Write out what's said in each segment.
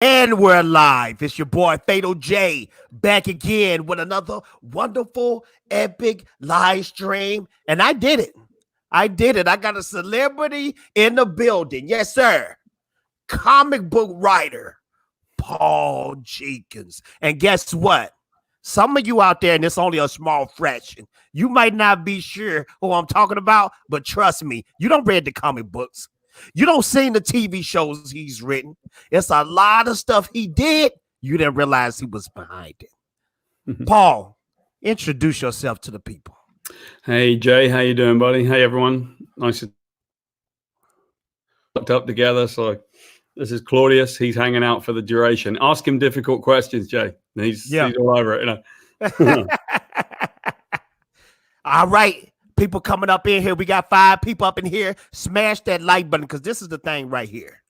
And we're live. It's your boy Fatal J back again with another wonderful, epic live stream. And I did it. I did it. I got a celebrity in the building. Yes, sir. Comic book writer Paul Jenkins. And guess what? Some of you out there, and it's only a small fraction, you might not be sure who I'm talking about, but trust me, you don't read the comic books. You don't see the TV shows he's written. It's a lot of stuff he did. You didn't realize he was behind it. Paul, introduce yourself to the people. Hey, Jay. How you doing, buddy? Hey, everyone. Nice to looked up together. So this is Claudius. He's hanging out for the duration. Ask him difficult questions, Jay. He's all over it. You know? All right. People coming up in here. We got 5 people up in here. Smash that like button because this is the thing right here.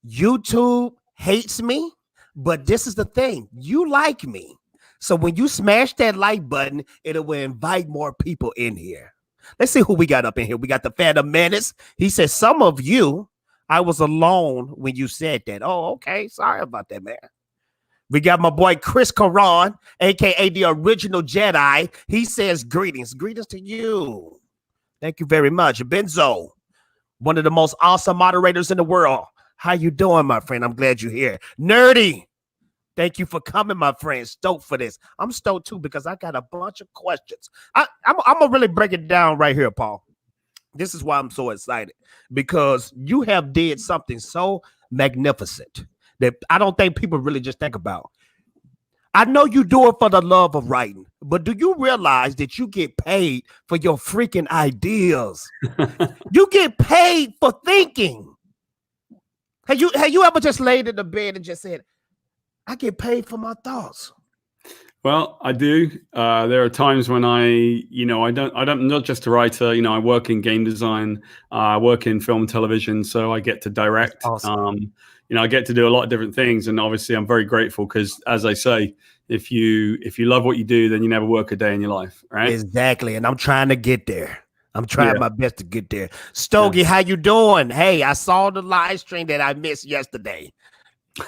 YouTube hates me, but this is the thing. You like me. So when you smash that like button, it will invite more people in here. Let's see who we got up in here. We got the Phantom Menace. He says, some of you, I was alone when you said that. Oh, okay. Sorry about that, man. We got my boy Chris Caron, a.k.a. the original Jedi. He says, greetings. Greetings to you. Thank you very much. Benzo, one of the most awesome moderators in the world. How you doing, my friend? I'm glad you're here. Nerdy, thank you for coming, my friend. Stoked for this. I'm stoked, too, because I got a bunch of questions. I'm going to really break it down right here, Paul. This is why I'm so excited, because you have did something so magnificent that I don't think people really just think about. I know you do it for the love of writing, but do you realize that you get paid for your freaking ideas? You get paid for thinking. Have you ever just laid in the bed and just said, I get paid for my thoughts? Well, I do. There are times when I'm not just a writer. I work in game design. I work in film and television, so I get to direct. Awesome. I get to do a lot of different things, and obviously, I'm very grateful because, as I say, if you love what you do, then you never work a day in your life, right? Exactly, and I'm trying to get there. I'm trying my best to get there. Stogie, how you doing? Hey, I saw the live stream that I missed yesterday.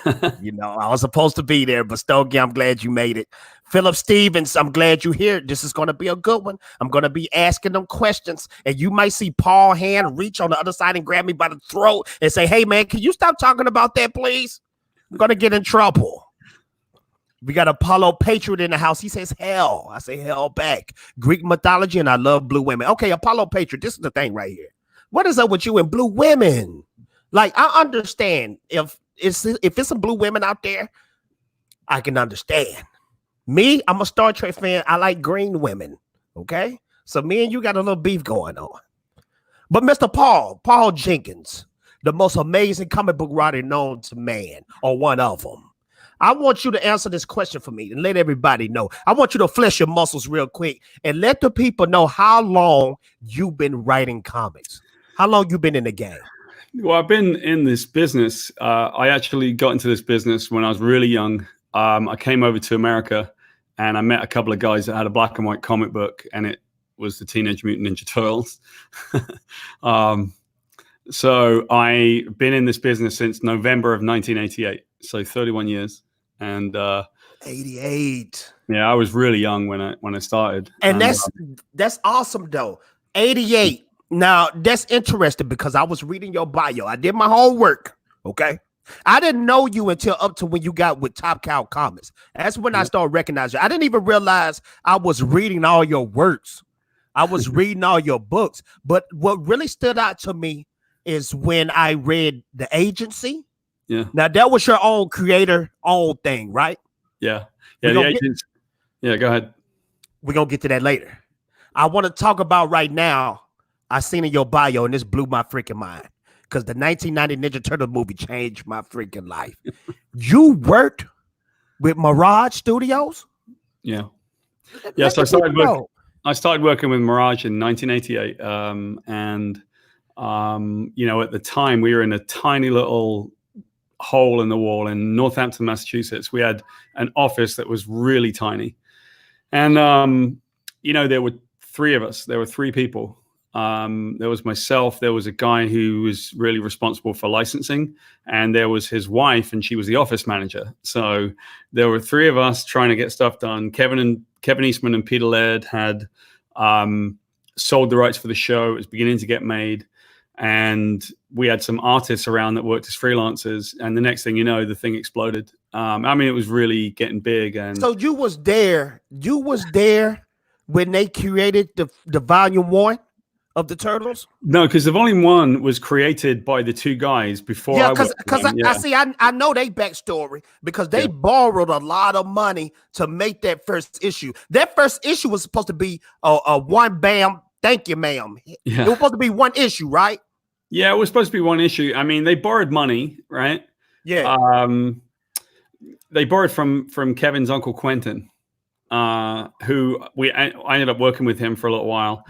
I was supposed to be there, but Stogie, I'm glad you made it. Philip Stevens, I'm glad you're here. This is going to be a good one. I'm going to be asking them questions, and you might see Paul hand reach on the other side and grab me by the throat and say, hey, man, can you stop talking about that, please? I'm going to get in trouble. We got Apollo Patriot in the house. He says, hell. I say, hell back. Greek mythology, and I love blue women. Okay, Apollo Patriot, this is the thing right here. What is up with you and blue women? Like, I understand if it's some blue women out there, I can understand. Me, I'm a Star Trek fan. I like green women. Okay, so me and you got a little beef going on. But Mr. Paul Jenkins, the most amazing comic book writer known to man, or one of them. I want you to answer this question for me and let everybody know. I want you to flesh your muscles real quick and let the people know how long you've been writing comics. How long you been in the game? Well, I've been in this business. I actually got into this business when I was really young. I came over to America and I met a couple of guys that had a black and white comic book, and it was the Teenage Mutant Ninja Turtles. So I've been in this business since November of 1988, so 31 years. And 88. Yeah, I was really young when I started. And that's awesome though. 88. Now, that's interesting because I was reading your bio. I did my homework, okay? I didn't know you until up to when you got with Top Cow Comics. That's when I started recognizing you. I didn't even realize I was reading all your works. I was reading all your books. But what really stood out to me is when I read The Agency. Yeah. Now, that was your own creator, own thing, right? Yeah. Yeah, The Agency. Yeah, go ahead. We're going to get to that later. I want to talk about right now, I seen in your bio, and this blew my freaking mind because the 1990 Ninja Turtle movie changed my freaking life. You worked with Mirage Studios? Yeah. Yeah, so I started working with Mirage in 1988. At the time, we were in a tiny little hole in the wall in Northampton, Massachusetts. We had an office that was really tiny. And, there were 3 of us. There were 3 people. There was myself. There was a guy who was really responsible for licensing, and there was his wife, and she was the office manager. So there were three of us trying to get stuff done. Kevin Eastman and Peter Laird had sold the rights for the show. It was beginning to get made, and we had some artists around that worked as freelancers. And the next thing you know, the thing exploded. I mean, it was really getting big. And so you was there. You was there when they created the volume 1 of the Turtles? No, because the volume 1 was created by the two guys before. Yeah, because I know they backstory, because they borrowed a lot of money to make that first issue. That first issue was supposed to be a one bam, thank you, ma'am. Yeah. It was supposed to be one issue, right? Yeah, it was supposed to be one issue. I mean, they borrowed money, right? Yeah. They borrowed from Kevin's uncle Quentin, who I ended up working with him for a little while.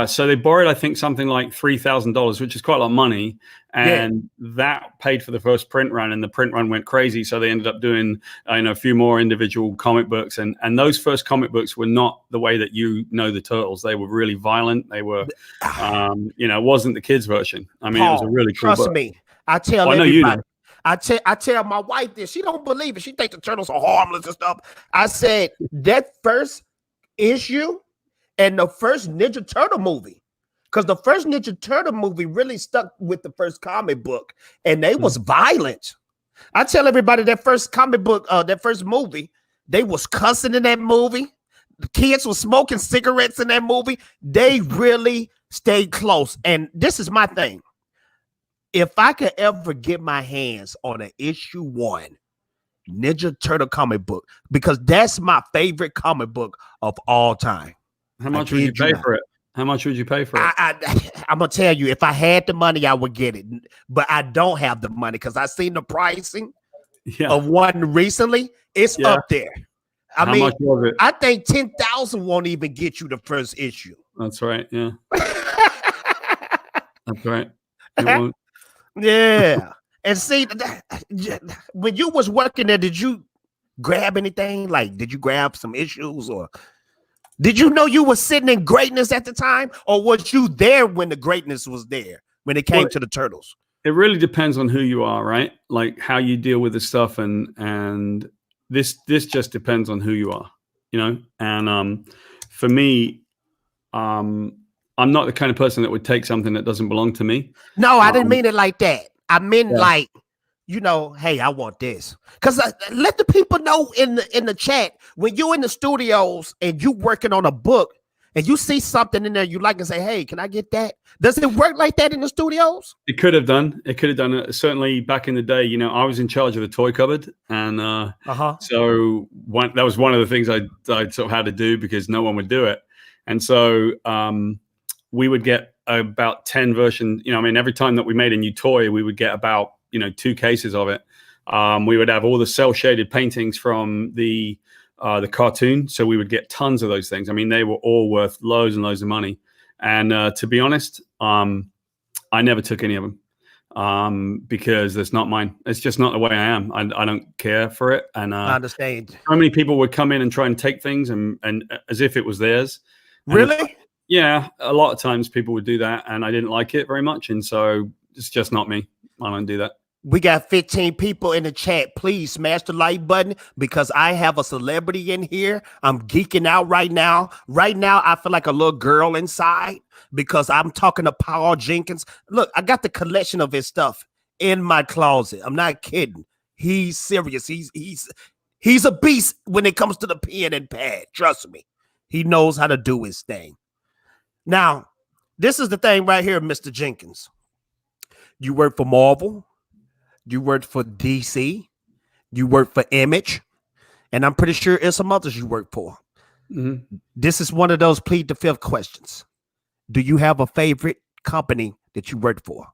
So they borrowed, I think, something like $3,000, which is quite a lot of money. And that paid for the first print run, and the print run went crazy. So they ended up doing, a few more individual comic books. And those first comic books were not the way that you know the Turtles. They were really violent. They were, it wasn't the kids version. I mean, Paul, it was a really cool trust book. me. I tell everybody. You know. I tell my wife this. She don't believe it. She thinks the Turtles are harmless and stuff. I said that first issue and the first Ninja Turtle movie, because the first Ninja Turtle movie really stuck with the first comic book, and they was violent. I tell everybody that first comic book, that first movie, they was cussing in that movie. The kids were smoking cigarettes in that movie. They really stayed close. And this is my thing. If I could ever get my hands on an issue 1 Ninja Turtle comic book, because that's my favorite comic book of all time. How much would you pay for it? How much would you pay for it? I'm going to tell you, if I had the money, I would get it. But I don't have the money, because I seen the pricing of one recently. It's up there. How much was it? I think 10,000 won't even get you the first issue. That's right. Yeah. That's right. It won't. Yeah. And see, when you was working there, did you grab anything? Like, did you grab some issues, or did you know you were sitting in greatness at the time? Or was you there when the greatness was there, when it came to the Turtles? It really depends on who you are, right? Like how you deal with the stuff, and this just depends on who you are, And for me, I'm not the kind of person that would take something that doesn't belong to me. No, I didn't mean it like that. I meant like, hey, I want this. Because let the people know in the chat, when you're in the studios and you working on a book and you see something in there you like and say, hey, can I get that? Does it work like that in the studios? It could have done. Certainly back in the day, I was in charge of the toy cupboard. And so that was one of the things I sort of had to do, because no one would do it. And so we would get about 10 versions. Every time that we made a new toy, we would get about 2 cases of it. We would have all the cell shaded paintings from the cartoon, so we would get tons of those things. They were all worth loads and loads of money. And to be honest, I never took any of them because that's not mine. It's just not the way I am. I don't care for it. And I understand. So many people would come in and try and take things and as if it was theirs. Really? Yeah, a lot of times people would do that, and I didn't like it very much, and so it's just not me. I don't do that. We got 15 people in the chat. Please smash the like button, because I have a celebrity in here. I'm geeking out right now. Right now, I feel like a little girl inside, because I'm talking to Paul Jenkins. Look, I got the collection of his stuff in my closet. I'm not kidding. He's serious. He's a beast when it comes to the pen and pad. Trust me. He knows how to do his thing. Now, this is the thing right here, Mr. Jenkins. You work for Marvel. You work for DC. You work for Image. And I'm pretty sure there's some others you work for. Mm-hmm. This is one of those plead the fifth questions. Do you have a favorite company that you work for?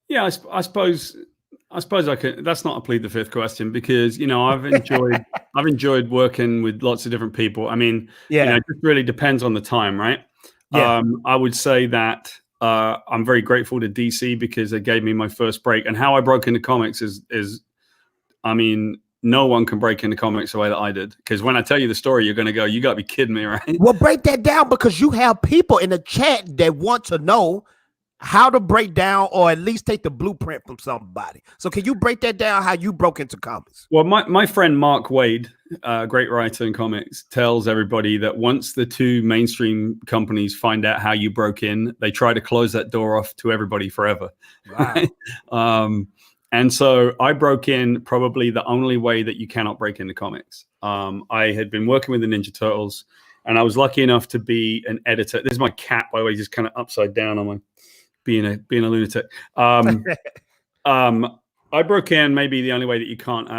Yeah, I suppose I could. That's not a plead the fifth question, because I've enjoyed working with lots of different people. It just really depends on the time, right? Yeah. I would say that I'm very grateful to DC, because they gave me my first break. And how I broke into comics is no one can break into comics the way that I did. Because when I tell you the story, you're going to go, you got to be kidding me, right? Well, break that down, because you have people in the chat that want to know how to break down or at least take the blueprint from somebody. So can you break that down, how you broke into comics? Well, my friend Mark Waid, a great writer in comics, tells everybody that once the two mainstream companies find out how you broke in, they try to close that door off to everybody forever. Wow. And so I broke in probably the only way that you cannot break into comics. I had been working with the Ninja Turtles, and I was lucky enough to be an editor. This is my cat, by the way, just kind of upside down on my being a lunatic. I broke in maybe the only way that you can't.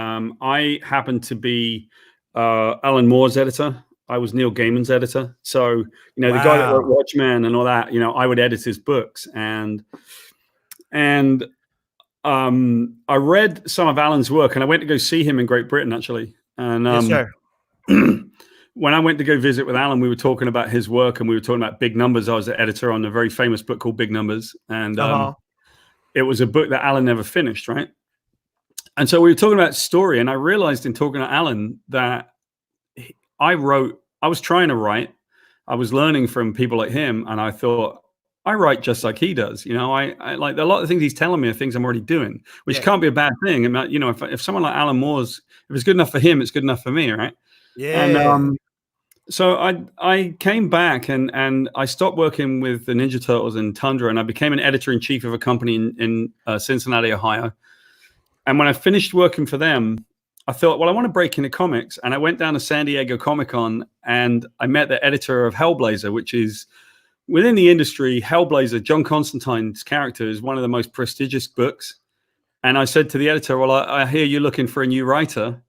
I happened to be Alan Moore's editor. I was Neil Gaiman's editor. So, the guy that wrote Watchmen and all that, I would edit his books. And I read some of Alan's work, and I went to go see him in Great Britain, actually. And yes, sir. when I went to go visit with Alan, we were talking about his work, and we were talking about Big Numbers. I was the editor on a very famous book called Big Numbers. And it was a book that Alan never finished, right? And so we were talking about story, and I realized in talking to Alan that I was trying to write. I was learning from people like him, and I thought, I write just like he does. I like a lot of the things he's telling me are things I'm already doing, which can't be a bad thing. If someone like Alan Moore's, if it's good enough for him, it's good enough for me, right? Yeah. And so I came back and I stopped working with the Ninja Turtles and Tundra, and I became an editor-in-chief of a company in Cincinnati, Ohio. And when I finished working for them, I thought, well, I want to break into comics. And I went down to San Diego Comic-Con, and I met the editor of Hellblazer, which is, within the industry, Hellblazer, John Constantine's character, is one of the most prestigious books. And I said to the editor, well, I hear you're looking for a new writer.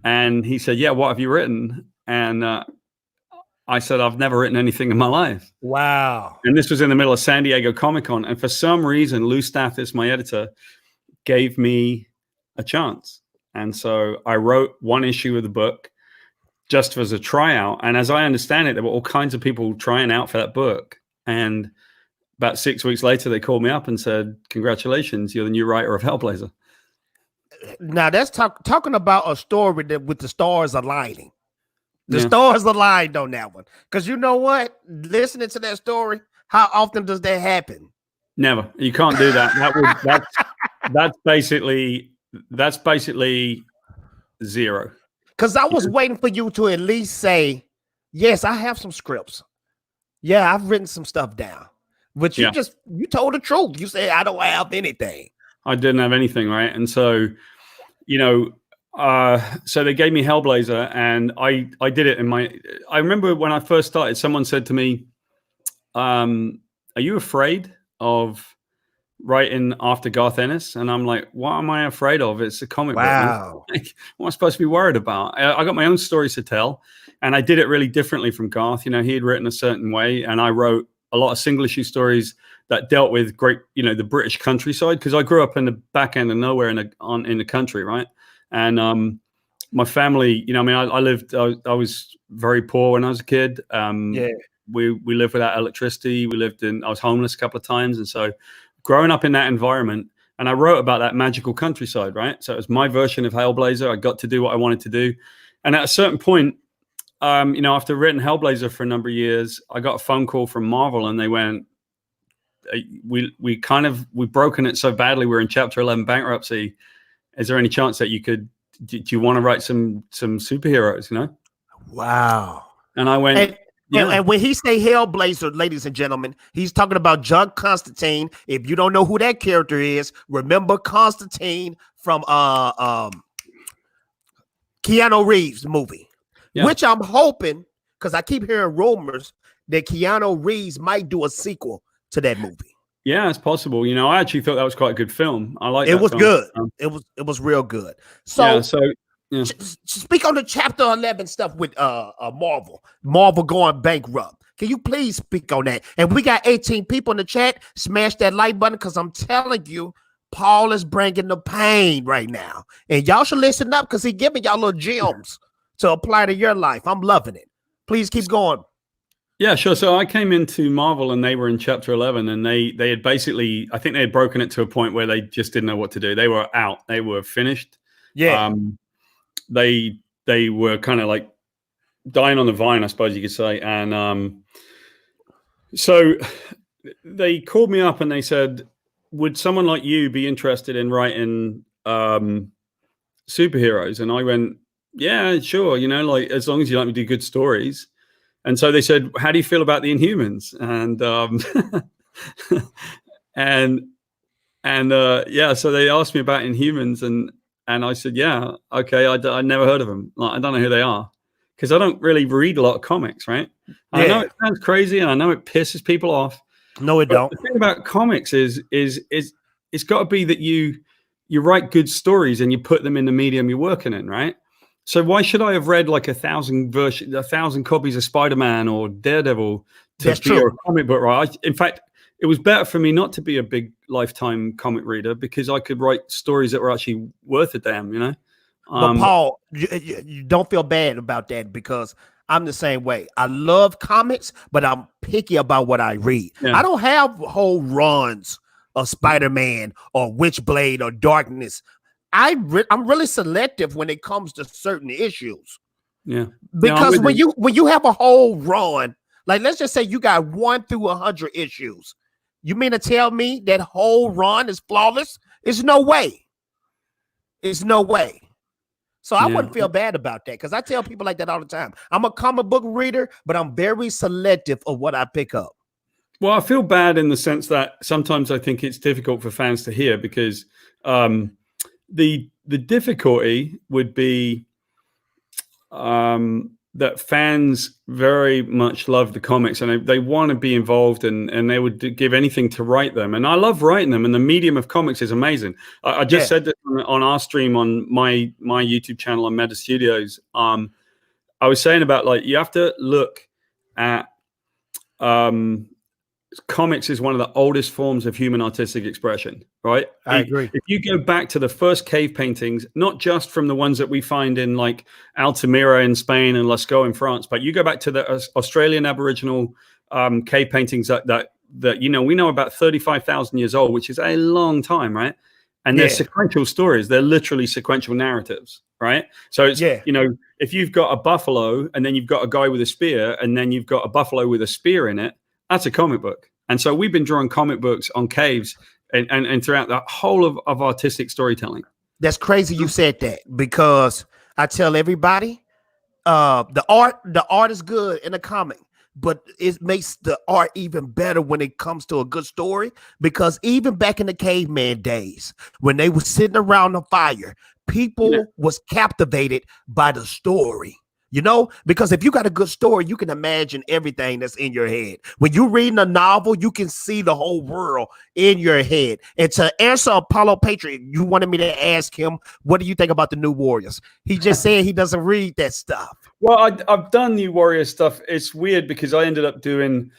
And he said, yeah, what have you written? And I said, I've never written anything in my life. Wow. And this was in the middle of San Diego Comic-Con. And for some reason, Lou Stathis, my editor, gave me a chance. And so I wrote one issue of the book just as a tryout. And as I understand it, there were all kinds of people trying out for that book. And about 6 weeks later, they called me up and said, congratulations, you're the new writer of Hellblazer. Now that's talking about a story that with the stars aligning. The stars aligned on that one. Because you know what? Listening to that story, how often does that happen? Never. You can't do that. That's basically zero. Because I was waiting for you to at least say, yes, I have some scripts. Yeah, I've written some stuff down. But you told the truth. You said, I don't have anything. I didn't have anything, right? And so, so they gave me Hellblazer, and I did it I remember when I first started, someone said to me, are you afraid of writing after Garth Ennis? And I'm like, what am I afraid of? It's a comic book. Like, what am I supposed to be worried about? I got my own stories to tell, and I did it really differently from Garth. He had written a certain way, and I wrote a lot of single issue stories that dealt with great, the British countryside, because I grew up in the back end of nowhere in the country, right? And my family, I was very poor when I was a kid. We lived without electricity. I was homeless a couple of times, and so growing up in that environment, and I wrote about that magical countryside, right? So it was my version of Hellblazer. I got to do what I wanted to do. And at a certain point, after written Hellblazer for a number of years, I got a phone call from Marvel, and they went, we've broken it so badly, we're in Chapter 11 bankruptcy. Is there any chance that do you want to write some superheroes, Wow. And I went, and when he say Hellblazer, ladies and gentlemen, he's talking about John Constantine. If you don't know who that character is, remember Constantine from Keanu Reeves movie, which I'm hoping, because I keep hearing rumors that Keanu Reeves might do a sequel to that movie. Yeah, it's possible. I actually thought that was quite a good film. I like it. It was good. It was real good. So speak on the Chapter 11 stuff with Marvel going bankrupt. Can you please speak on that? And we got 18 people in the chat. Smash that like button, because I'm telling you, Paul is bringing the pain right now. And y'all should listen up, because he's giving y'all little gems to apply to your life. I'm loving it. Please keep going. Yeah, sure. So I came into Marvel, and they were in Chapter 11, and they had basically, I think they had broken it to a point where they just didn't know what to do. They were out. They were finished. Yeah. they were kind of like dying on the vine, I suppose you could say. And so they called me up and they said, would someone like you be interested in writing superheroes? And I went, yeah, sure. You know, like as long as you like me to do good stories. And so they said, how do you feel about the Inhumans? And yeah, so they asked me about Inhumans, and I said, yeah, okay. I never heard of them. Like, I don't know who they are because I don't really read a lot of comics, right? Yeah. I know it sounds crazy, and I know it pisses people off. No, it don't. The thing about comics is it's got to be that you write good stories and you put them in the medium you're working in, right? So why should I have read like 1,000 copies of Spider-Man or Daredevil to be a comic book writer? In fact, it was better for me not to be a big lifetime comic reader because I could write stories that were actually worth a damn, you know? But Paul, you don't feel bad about that because I'm the same way. I love comics, but I'm picky about what I read. Yeah. I don't have whole runs of Spider-Man or Witchblade or Darkness. I'm really selective when it comes to certain issues. Yeah. Because when you have a whole run, like let's just say you got 1 through 100 issues, you mean to tell me that whole run is flawless? It's no way. It's no way. So I wouldn't feel bad about that because I tell people like that all the time. I'm a comic book reader, but I'm very selective of what I pick up. Well, I feel bad in the sense that sometimes I think it's difficult for fans to hear because the difficulty would be that fans very much love the comics and they want to be involved and they would give anything to write them. And I love writing them, and the medium of comics is amazing. I just said that on our stream on my YouTube channel on Mirage Studios. I was saying about like you have to look at comics is one of the oldest forms of human artistic expression, right? I agree. If you go back to the first cave paintings, not just from the ones that we find in like Altamira in Spain and Lascaux in France, but you go back to the Australian Aboriginal cave paintings that you know, we know about 35,000 years old, which is a long time, right? And they're sequential stories. They're literally sequential narratives, right? So it's, you know, if you've got a buffalo and then you've got a guy with a spear and then you've got a buffalo with a spear in it, that's a comic book. And so we've been drawing comic books on caves and throughout the whole of artistic storytelling. That's crazy you said that because I tell everybody the art is good in a comic, but it makes the art even better when it comes to a good story because even back in the caveman days when they were sitting around the fire, people was captivated by the story. You know, because if you got a good story, you can imagine everything that's in your head. When you're reading a novel, you can see the whole world in your head. And to answer Apollo Patriot, you wanted me to ask him, what do you think about the New Warriors? He just said he doesn't read that stuff. Well, I've done New Warrior stuff. It's weird because I ended up doing,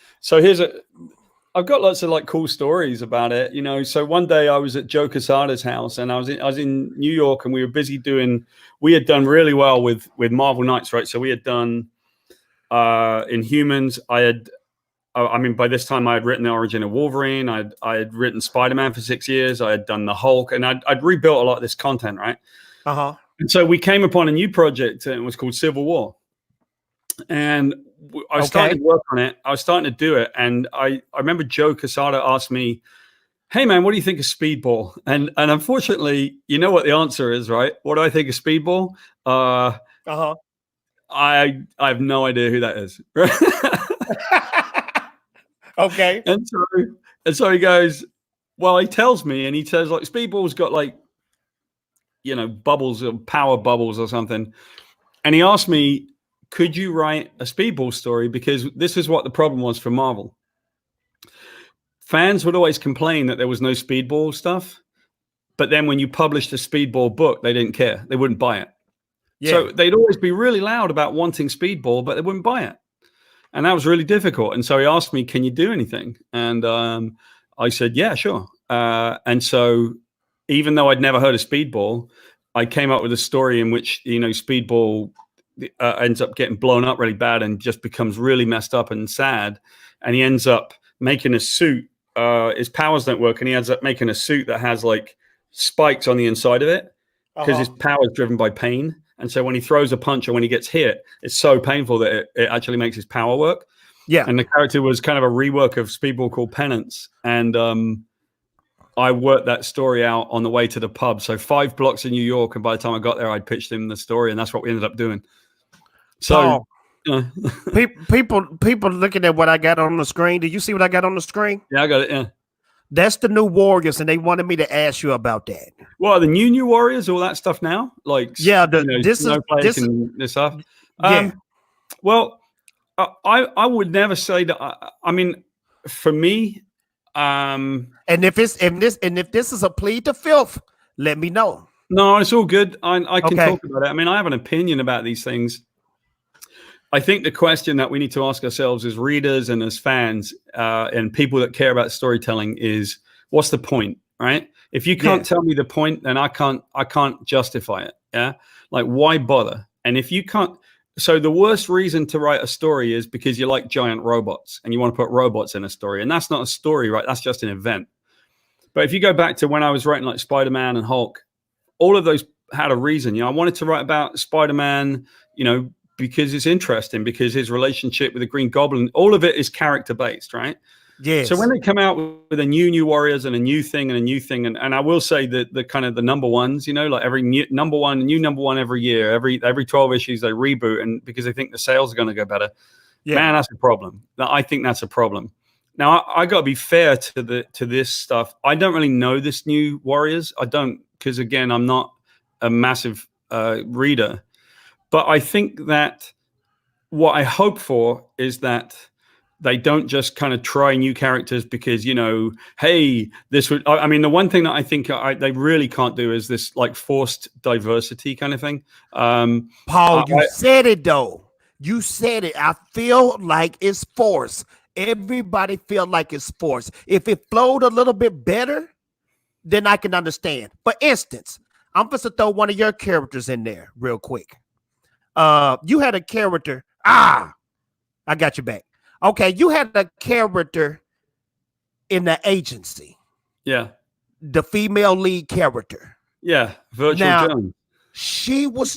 I've got lots of like cool stories about it, you know. So one day I was at Joe Quesada's house and I was in New York and we were busy we had done really well with Marvel Knights, right? So we had done Inhumans. I mean, by this time I had written The Origin of Wolverine. I had written Spider-Man for 6 years. I had done the Hulk and I'd rebuilt a lot of this content, right? And so we came upon a new project and it was called Civil War. And I was starting to work on it. I was starting to do it. And I remember Joe Quesada asked me, hey, man, what do you think of Speedball? And unfortunately, you know what the answer is, right? What do I think of Speedball? I have no idea who that is. Okay. And so he goes, well, he tells me, and he says, like, Speedball's got, like, you know, bubbles, or power bubbles or something. And he asked me, could you write a Speedball story? Because this is what the problem was for Marvel. Fans would always complain that there was no Speedball stuff. But then when you published a Speedball book, they didn't care. They wouldn't buy it. Yeah. So they'd always be really loud about wanting Speedball, but they wouldn't buy it. And that was really difficult. And so he asked me, can you do anything? And I said, yeah, sure. And so even though I'd never heard of Speedball, I came up with a story in which, you know, Speedball ends up getting blown up really bad and just becomes really messed up and sad. And he ends up making a suit. His powers don't work. And he ends up making a suit that has like spikes on the inside of it because his power is driven by pain. And so when he throws a punch or when he gets hit, it's so painful that it actually makes his power work. Yeah. And the character was kind of a rework of Speedball called Penance. And I worked that story out on the way to the pub. So 5 blocks in New York. And by the time I got there, I'd pitched him the story. And that's what we ended up doing. So people looking at what I got on the screen. Did you see what I got on the screen? Yeah, I got it. Yeah. That's the new Warriors. And they wanted me to ask you about that. Well, the new Warriors, all that stuff now? Like, yeah, this stuff. Yeah. Well, I would never say that. I mean, for me, and if this is a plead to filth, let me know. No, it's all good. I can talk about it. I mean, I have an opinion about these things. I think the question that we need to ask ourselves as readers and as fans and people that care about storytelling is, what's the point, right? If you can't tell me the point, then I can't justify it. Yeah, like why bother? And if you can't. So the worst reason to write a story is because you like giant robots and you want to put robots in a story. And that's not a story, right? That's just an event. But if you go back to when I was writing like Spider-Man and Hulk, all of those had a reason. You know, I wanted to write about Spider-Man, you know, because it's interesting, because his relationship with the Green Goblin, all of it is character-based, right? Yes. So when they come out with a new Warriors and a new thing, and I will say that the kind of the number ones, you know, like every new number one every year, every 12 issues they reboot, and because they think the sales are going to go better. Yeah. Man, that's a problem. I think that's a problem. Now I got to be fair to this stuff. I don't really know this new Warriors. I don't, because again, I'm not a massive reader, but I think that what I hope for is that they don't just kind of try new characters because, you know, hey, this would, I mean, the one thing that I think they really can't do is this like forced diversity kind of thing. Paul, you said it though. You said it. I feel like it's forced. Everybody feel like it's forced. If it flowed a little bit better, then I can understand. For instance, I'm supposed to throw one of your characters in there real quick. You had a character. I got you back. Okay, you had a character in the agency. Yeah. The female lead character. Yeah, Virtual Jones. She was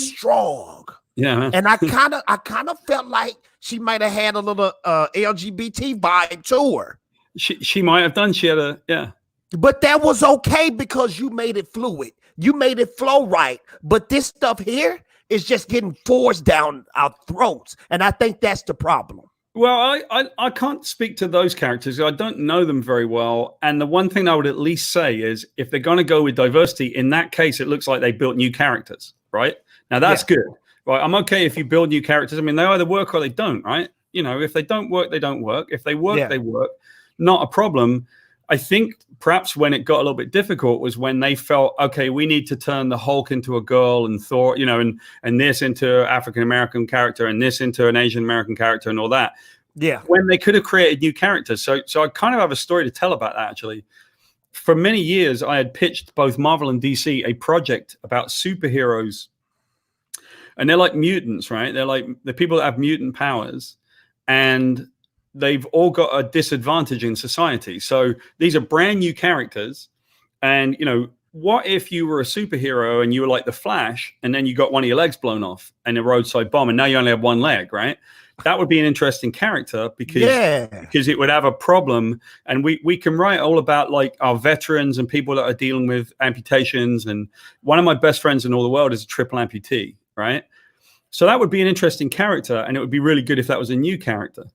strong. Yeah, man. And I kind of felt like she might have had a little LGBT vibe to her. She might have done. She had a But that was okay because you made it fluid. You made it flow right. But this stuff here is just getting forced down our throats. And I think that's the problem. Well, I can't speak to those characters. I don't know them very well. And the one thing I would at least say is if they're going to go with diversity, in that case, it looks like they built new characters, right? Now, that's good. Right? I'm okay if you build new characters. I mean, they either work or they don't, right? You know, if they don't work, they don't work. If they work, they work. Not a problem. I think perhaps when it got a little bit difficult was when they felt, okay, we need to turn the Hulk into a girl and Thor, you know, and this into an African-American character and this into an Asian-American character and all that. Yeah. When they could have created new characters. So I kind of have a story to tell about that, actually. For many years, I had pitched both Marvel and DC a project about superheroes. And they're like mutants, right? They're like the people that have mutant powers. And they've all got a disadvantage in society. So these are brand new characters. And, you know, what if you were a superhero and you were like the Flash and then you got one of your legs blown off in a roadside bomb and now you only have one leg, right? That would be an interesting character because it would have a problem. And we can write all about like our veterans and people that are dealing with amputations. And one of my best friends in all the world is a triple amputee, right? So that would be an interesting character. And it would be really good if that was a new character.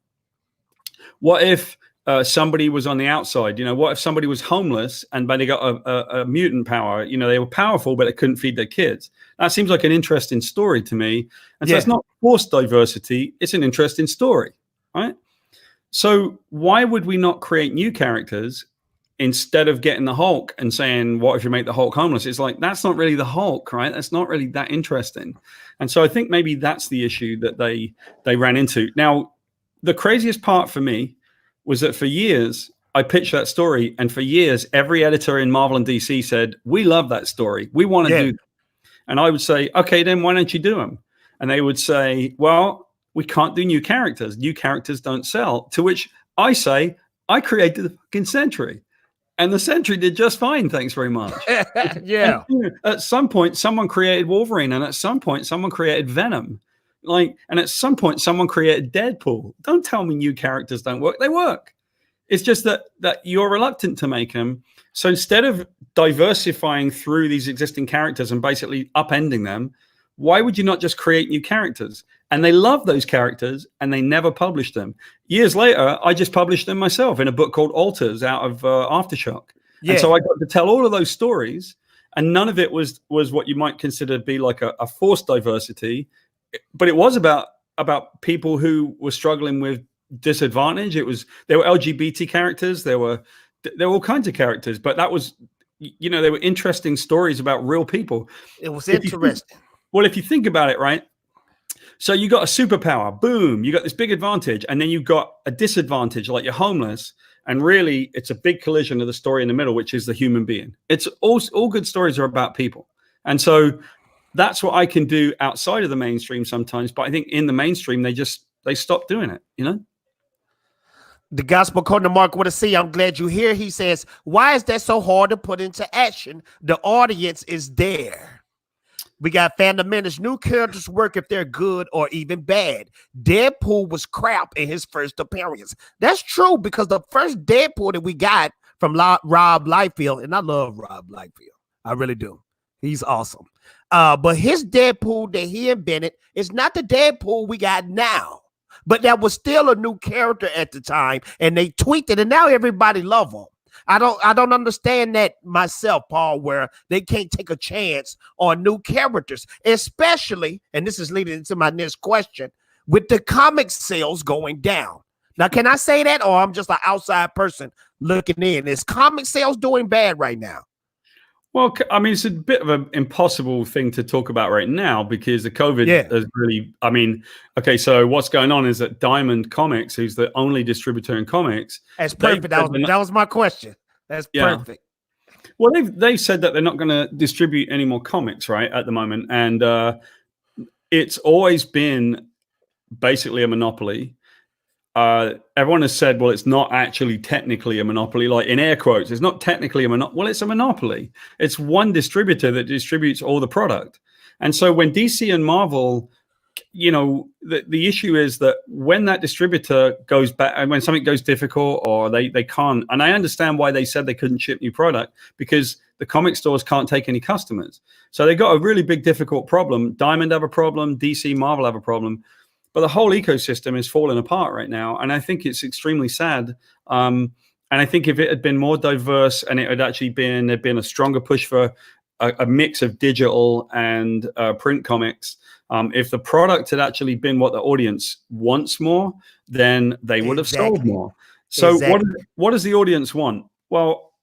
What if somebody was on the outside? You know, what if somebody was homeless and but they got a mutant power? You know, they were powerful, but they couldn't feed their kids. That seems like an interesting story to me. And so it's not forced diversity. It's an interesting story, right? So why would we not create new characters instead of getting the Hulk and saying, what if you make the Hulk homeless? It's like, that's not really the Hulk, right? That's not really that interesting. And so I think maybe that's the issue that they ran into. Now, the craziest part for me was that for years, I pitched that story. And for years, every editor in Marvel and DC said, we love that story. We want to do that. And I would say, okay, then why don't you do them? And they would say, well, we can't do new characters. New characters don't sell. To which I say, I created the fucking century. And the Sentry did just fine, thanks very much. Yeah. And, at some point, someone created Wolverine, and at some point, someone created Venom. And at some point, someone created Deadpool. Don't tell me new characters don't work. They work. It's just that you're reluctant to make them. So instead of diversifying through these existing characters and basically upending them, why would you not just create new characters? And they love those characters, and they never published them. Years later, I just published them myself in a book called Alters out of Aftershock. Yeah. And so I got to tell all of those stories, and none of it was what you might consider to be like a forced diversity, but it was about people who were struggling with disadvantage. There were LGBT characters, there were all kinds of characters, but that was, they were interesting stories about real people. It was interesting. If you think about it, right? So you got a superpower, boom, you got this big advantage, and then you've got a disadvantage, like you're homeless, and really it's a big collision of the story in the middle, which is the human being. It's all good stories are about people. And so that's what I can do outside of the mainstream sometimes, but I think in the mainstream, they stopped doing it, The Gospel according to Mark with a C. I'm glad you're here. He says, why is that so hard to put into action? The audience is there. We got Fandom Minutes. New characters work if they're good or even bad. Deadpool was crap in his first appearance. That's true, because the first Deadpool that we got from Rob Liefeld, and I love Rob Liefeld. I really do. He's awesome. But his Deadpool that he invented is not the Deadpool we got now. But that was still a new character at the time, and they tweaked it, and now everybody love him. I don't understand that myself, Paul, where they can't take a chance on new characters, especially, and this is leading into my next question, with the comic sales going down. Now, can I say that, or I'm just an outside person looking in? Is comic sales doing bad right now? Well, I mean, it's a bit of an impossible thing to talk about right now because the COVID has really, okay, so what's going on is that Diamond Comics, who's the only distributor in comics. That's perfect. That was my question. That's perfect. Well, they've said that they're not going to distribute any more comics, right, at the moment. And it's always been basically a monopoly. Everyone has said, well, it's not actually technically a monopoly, like in air quotes. It's not technically a monopoly. Well, it's a monopoly. It's one distributor that distributes all the product. And so when DC and Marvel, the issue is that when that distributor goes back and when something goes difficult or they can't, and I understand why they said they couldn't ship new product, because the comic stores can't take any customers. So they got a really big, difficult problem. Diamond have a problem, DC, Marvel have a problem. But the whole ecosystem is falling apart right now. And I think it's extremely sad. And I think if it had been more diverse and it had actually there'd been a stronger push for a mix of digital and print comics, if the product had actually been what the audience wants more, then they would have sold more. So what does the audience want? Well,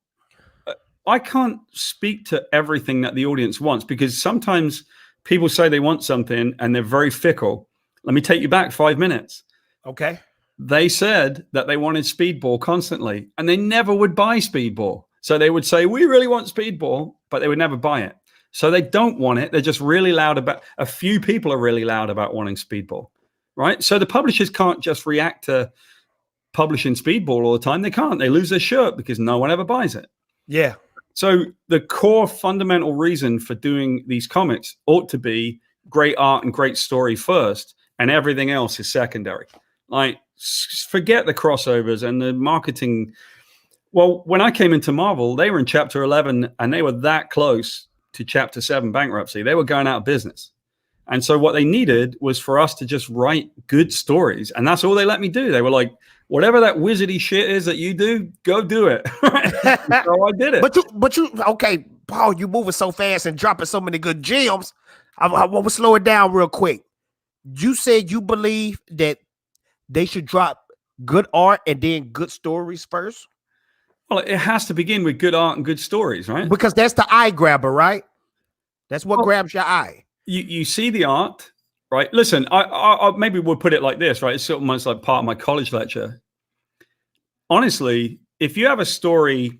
I can't speak to everything that the audience wants, because sometimes people say they want something and they're very fickle. Let me take you back 5 minutes. Okay. They said that they wanted Speedball constantly, and they never would buy Speedball. So they would say, we really want Speedball, but they would never buy it. So they don't want it. They're just really loud about, a few people are really loud about wanting Speedball, right? So the publishers can't just react to publishing Speedball all the time. They can't. They lose their shirt because no one ever buys it. Yeah. So the core fundamental reason for doing these comics ought to be great art and great story first, and everything else is secondary. Like, forget the crossovers and the marketing. Well, when I came into Marvel, they were in chapter 11 and they were that close to chapter 7 bankruptcy. They were going out of business. And so what they needed was for us to just write good stories. And that's all they let me do. They were like, whatever that wizardy shit is that you do, go do it. So I did it. But you, okay, Paul, you moving so fast and dropping so many good gems. I want to slow it down real quick. You said you believe that they should drop good art and then good stories first? Well, it has to begin with good art and good stories, right? Because that's the eye grabber, right? That's what grabs your eye. You see the art, right? Listen, I maybe we'll put it like this, right? It's sort of almost like part of my college lecture. Honestly, if you have a story,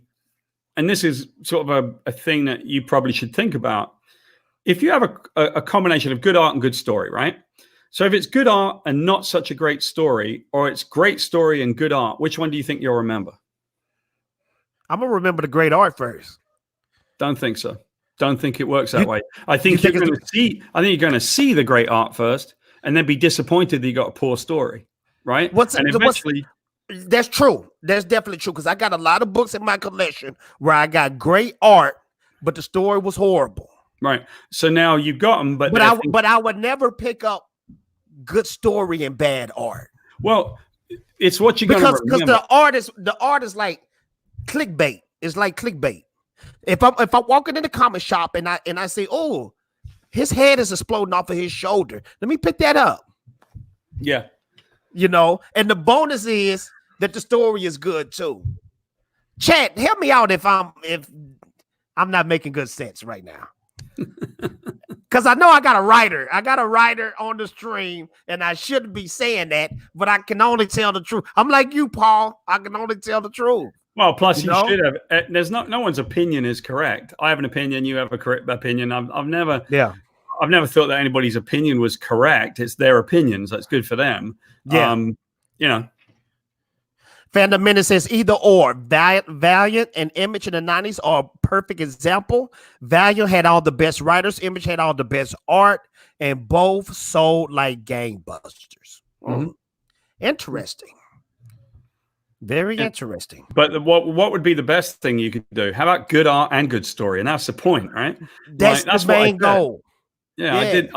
and this is sort of a thing that you probably should think about, if you have a combination of good art and good story, right? So if it's good art and not such a great story, or it's great story and good art, which one do you think you'll remember? I'm gonna remember the great art first. Don't think so. Don't think it works that You- way. I think you're going to see. I think you're going to see the great art first, and then be disappointed that you got a poor story, right? And eventually, that's true. That's definitely true because I got a lot of books in my collection where I got great art, but the story was horrible. Right. So now you've got them, but I would never pick up good story and bad art. Well, it's what you're going to because the art is like clickbait. It's like clickbait. If I'm walking in the comic shop and I say, oh, his head is exploding off of his shoulder, let me pick that up. Yeah. You know, and the bonus is that the story is good too. Chat, help me out if I'm not making good sense right now. Because I know I got a writer. I got a writer on the stream, and I shouldn't be saying that, but I can only tell the truth. I'm like you, Paul. I can only tell the truth. Well, plus you should have. There's no one's opinion is correct. I have an opinion. You have a correct opinion. I've never thought that anybody's opinion was correct. It's their opinions. That's good for them. Yeah. You know. Fandom Minute says either or. Valiant and Image in the 90s are a perfect example. Valiant had all the best writers. Image had all the best art. And both sold like gangbusters. Mm-hmm. Interesting. Very interesting. But what would be the best thing you could do? How about good art and good story? And that's the point, right? That's the main goal. Yeah, I didn't,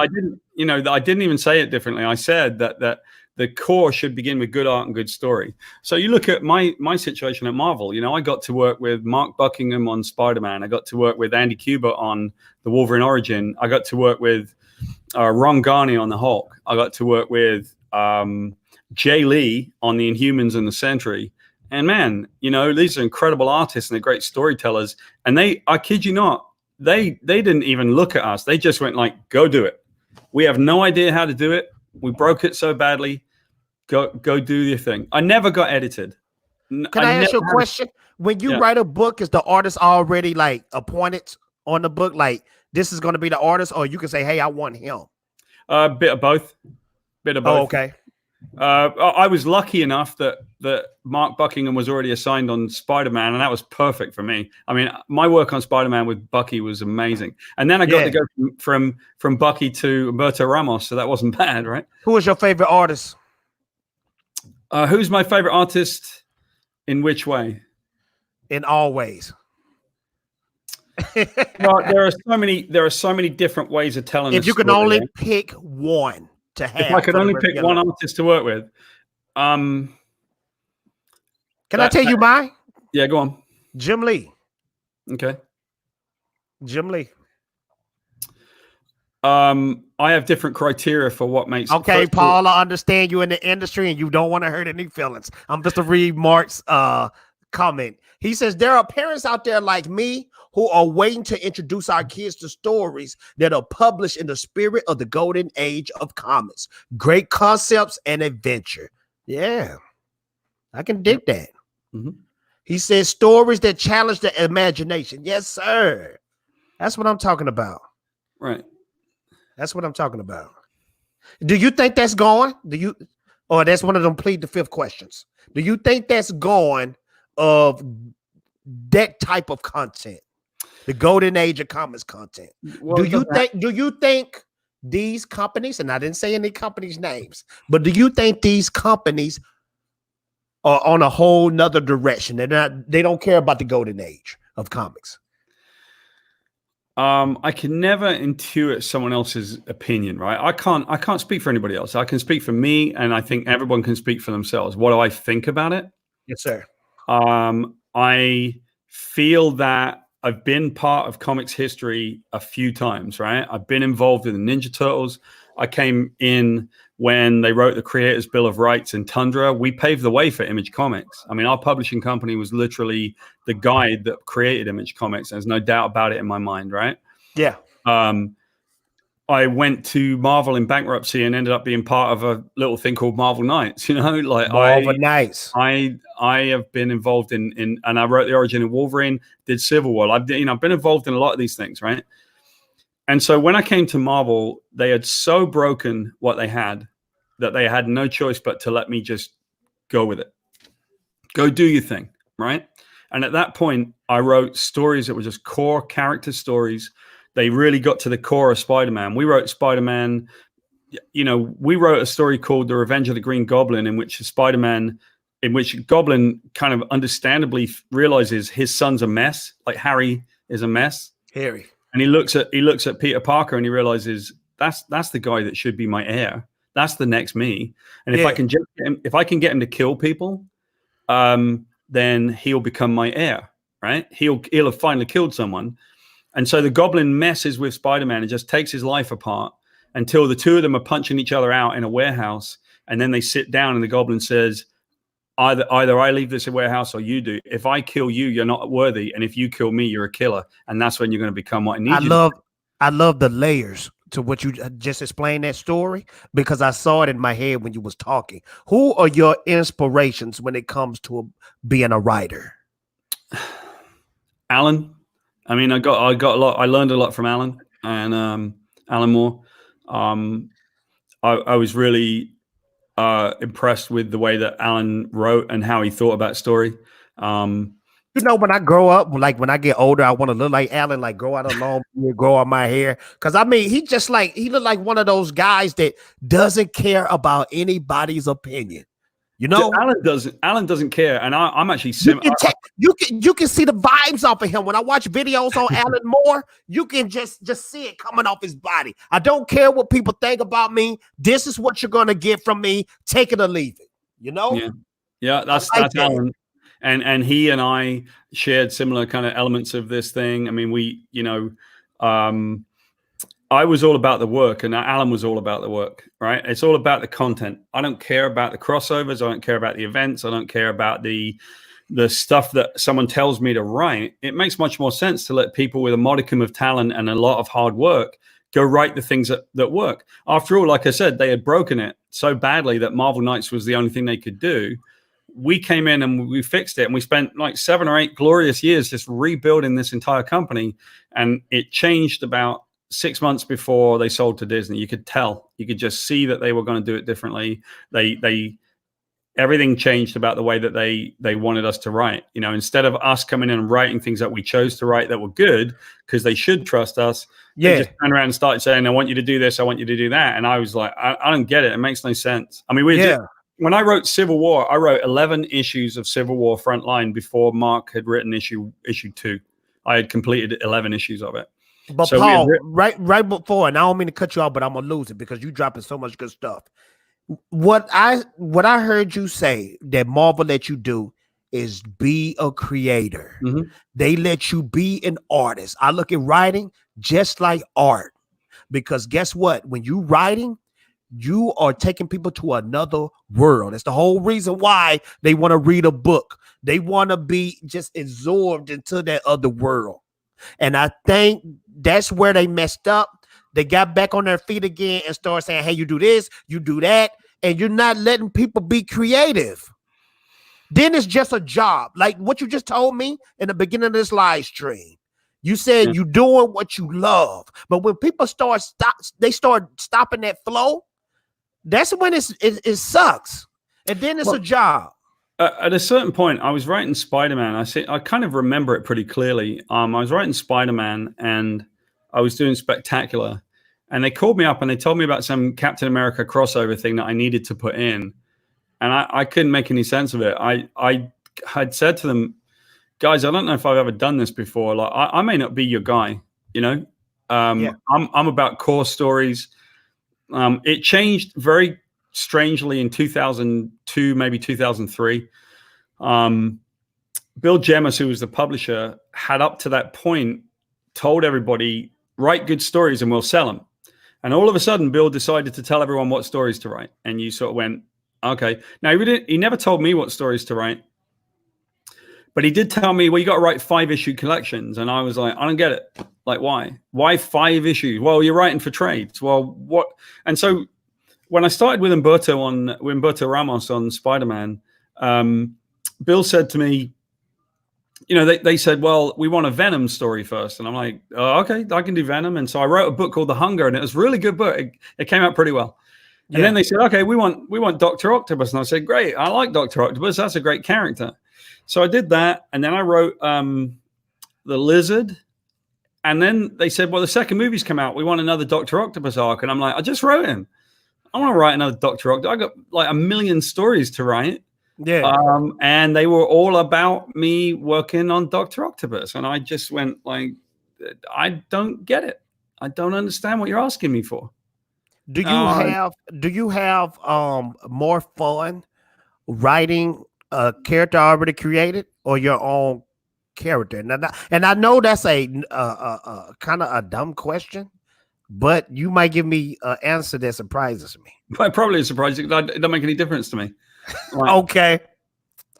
I didn't even say it differently. I said that the core should begin with good art and good story. So you look at my situation at Marvel. I got to work with Mark Buckingham on Spider-Man. I got to work with Andy Kubert on the Wolverine Origin. I got to work with Ron Garney on the Hulk. I got to work with Jay Lee on the Inhumans and the Sentry. And man, these are incredible artists and they're great storytellers. And I kid you not, they didn't even look at us. They just went like, go do it. We have no idea how to do it. We broke it so badly. Go do your thing. I never got edited. Can I ask you a question? When you write a book, is the artist already like appointed on the book? Like this is going to be the artist, or you can say, hey, I want him. A bit of both. Oh, okay. I was lucky enough that Mark Buckingham was already assigned on Spider-Man, and that was perfect for me. I mean, my work on Spider-Man with Bucky was amazing. And then I got to go from Bucky to Humberto Ramos, so that wasn't bad, right? Who was your favorite artist? Who's my favorite artist? In which way? In all ways. Well, there are so many different ways of telling. If you can only pick one. If I could only pick one artist to work with, can I tell you mine? Yeah, go on. Jim Lee. Okay. Jim Lee. I have different criteria for what makes. Okay, Paul, I understand you in the industry and you don't want to hurt any feelings. I'm just to read Mark's comment. He says there are parents out there like me who are waiting to introduce our kids to stories that are published in the spirit of the golden age of comics. Great concepts and adventure. Yeah, I can dig that. Mm-hmm. He says stories that challenge the imagination. Yes, sir. That's what I'm talking about. Right. That's what I'm talking about. Do you think that's going? Or that's one of them plead the fifth questions. Do you think that's going of that type of content? The golden age of comics content. Well, do you think these companies, and I didn't say any companies' names, but do you think these companies are on a whole nother direction? They don't care about the golden age of comics. I can never intuit someone else's opinion, right? I can't speak for anybody else. I can speak for me, and I think everyone can speak for themselves. What do I think about it? Yes, sir. I feel that I've been part of comics history a few times, right? I've been involved in the Ninja Turtles. I came in when they wrote the Creators Bill of Rights in Tundra. We paved the way for Image Comics. I mean, our publishing company was literally the guide that created Image Comics. There's no doubt about it in my mind, right? Yeah. I went to Marvel in bankruptcy and ended up being part of a little thing called Marvel Knights. Marvel Knights. I have been involved in and I wrote the origin of Wolverine, did Civil War. I've been involved in a lot of these things, right? And so when I came to Marvel, they had so broken what they had that they had no choice but to let me just go with it. Go do your thing, right? And at that point, I wrote stories that were just core character stories. They really got to the core of Spider-Man. We wrote Spider-Man, we wrote a story called The Revenge of the Green Goblin, in which Goblin kind of understandably realizes his son's a mess, like Harry is a mess. Harry. And he looks at Peter Parker and he realizes that's the guy that should be my heir. That's the next me. And if I can get him to kill people, then he'll become my heir, right? He'll have finally killed someone. And so the Goblin messes with Spider-Man and just takes his life apart until the two of them are punching each other out in a warehouse. And then they sit down and the Goblin says, either I leave this warehouse or you do. If I kill you, you're not worthy. And if you kill me, you're a killer. And that's when you're going to become what I need. I love the layers to what you just explained that story, because I saw it in my head when you was talking. Who are your inspirations when it comes to being a writer? Alan. I mean, I learned a lot from Alan and Alan Moore. I was really impressed with the way that Alan wrote and how he thought about story. When I grow up, like when I get older, I want to look like Alan, like grow out a long beard, grow out my hair. Because I mean, he looked like one of those guys that doesn't care about anybody's opinion. Alan doesn't care, and I'm actually similar. You can see the vibes off of him. When I watch videos on Alan Moore, you can just see it coming off his body. I don't care what people think about me. This is what you're gonna get from me. Take it or leave it. Yeah, that's Alan. And he and I shared similar kind of elements of this thing. I mean, I was all about the work and Alan was all about the work, right? It's all about the content. I don't care about the crossovers. I don't care about the events. I don't care about the stuff that someone tells me to write. It makes much more sense to let people with a modicum of talent and a lot of hard work go write the things that work. After all, like I said, they had broken it so badly that Marvel Knights was the only thing they could do. We came in and we fixed it, and we spent like 7 or 8 glorious years just rebuilding this entire company. And it changed about 6 months before they sold to Disney. You could just see that they were going to do it differently. Everything changed about the way that they wanted us to write. Instead of us coming in and writing things that we chose to write that were good because they should trust us, they just turned around and started saying, I want you to do this, I want you to do that. And I was like, I don't get it. It makes no sense. I mean, when I wrote Civil War, I wrote 11 issues of Civil War Frontline before Mark had written issue 2. I had completed 11 issues of it. But so Paul, right before, and I don't mean to cut you off, but I'm gonna lose it because you dropping so much good stuff. What I heard you say that Marvel let you do is be a creator. Mm-hmm. They let you be an artist. I look at writing just like art, because guess what? When you writing, you are taking people to another world. That's the whole reason why they want to read a book. They want to be just absorbed into that other world. And I think that's where they messed up. They got back on their feet again and started saying, hey, you do this, you do that, and you're not letting people be creative. Then it's just a job. Like what you just told me in the beginning of this live stream. You said you're doing what you love. But when people start stopping that flow, that's when it sucks. And then it's a job. At a certain point, I was writing Spider-Man. I kind of remember it pretty clearly. I was writing Spider-Man and I was doing Spectacular. And they called me up and they told me about some Captain America crossover thing that I needed to put in. And I couldn't make any sense of it. I had said to them, guys, I don't know if I've ever done this before. Like, I may not be your guy, I'm about core stories. It changed very strangely in 2002, maybe 2003. Bill Jemas, who was the publisher, had up to that point told everybody, write good stories and we'll sell them. And all of a sudden, Bill decided to tell everyone what stories to write. And you sort of went, okay. Now, he never told me what stories to write. But he did tell me, well, you got to write 5-issue collections. And I was like, I don't get it. Like, why? Why 5 issues? Well, you're writing for trades. Well, what? And so when I started with Humberto Ramos on Spider-Man, Bill said to me, they said, well, we want a Venom story first. And I'm like, oh, okay, I can do Venom. And so I wrote a book called The Hunger, and it was a really good book. It came out pretty well. And then they said, okay, we want Dr. Octopus. And I said, great, I like Dr. Octopus. That's a great character. So I did that, and then I wrote the Lizard. And then they said, well, the second movie's come out. We want another Dr. Octopus arc. And I'm like, I just wrote him. I want to write another Dr. Octopus. I got like 1 million stories to write. Yeah. And they were all about me working on Dr. Octopus. And I just went like, I don't get it. I don't understand what you're asking me for. Do you have more fun writing a character already created or your own character? And I know that's a kind of a dumb question, but you might give me an answer that surprises me. It probably surprises you. It don't make any difference to me. Like, okay.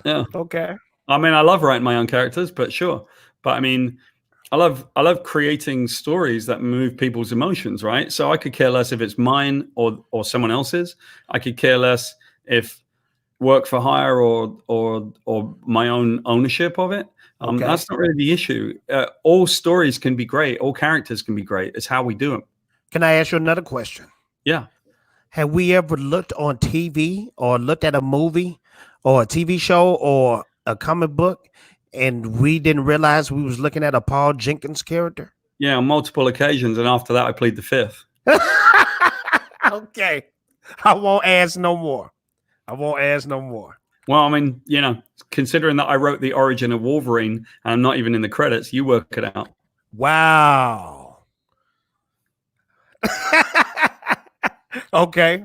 Yeah. Okay. I mean, I love writing my own characters, but sure. But I mean, I love creating stories that move people's emotions, right? So I could care less if it's mine or someone else's. I could care less if work for hire or my own ownership of it. Okay. That's not really the issue. All stories can be great. All characters can be great. It's how we do them. Can I ask you another question? Yeah. Have we ever looked on TV or looked at a movie or a TV show or a comic book and we didn't realize we was looking at a Paul Jenkins character? Yeah, on multiple occasions. And after that, I plead the fifth. Okay. I won't ask no more. Well, I mean, you know, considering that I wrote the origin of Wolverine and I'm not even in the credits, you work it out. Wow. Okay.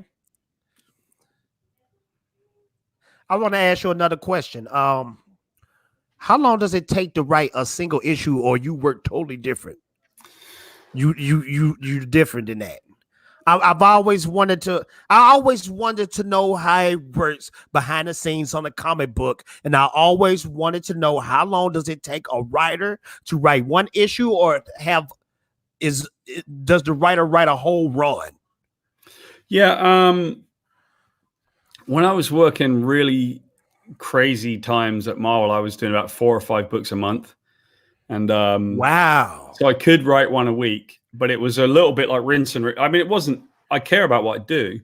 I want to ask you another question. How long does it take to write a single issue, or you work totally different? You different than that. I always wanted to know how it works behind the scenes on a comic book, and I always wanted to know how long does it take a writer to write one issue, or does the writer write a whole run? Yeah, when I was working really crazy times at Marvel, I was doing about 4 or 5 books a month, and wow. So I could write one a week, but it was a little bit like rinse and I mean, it wasn't. I care about what I do,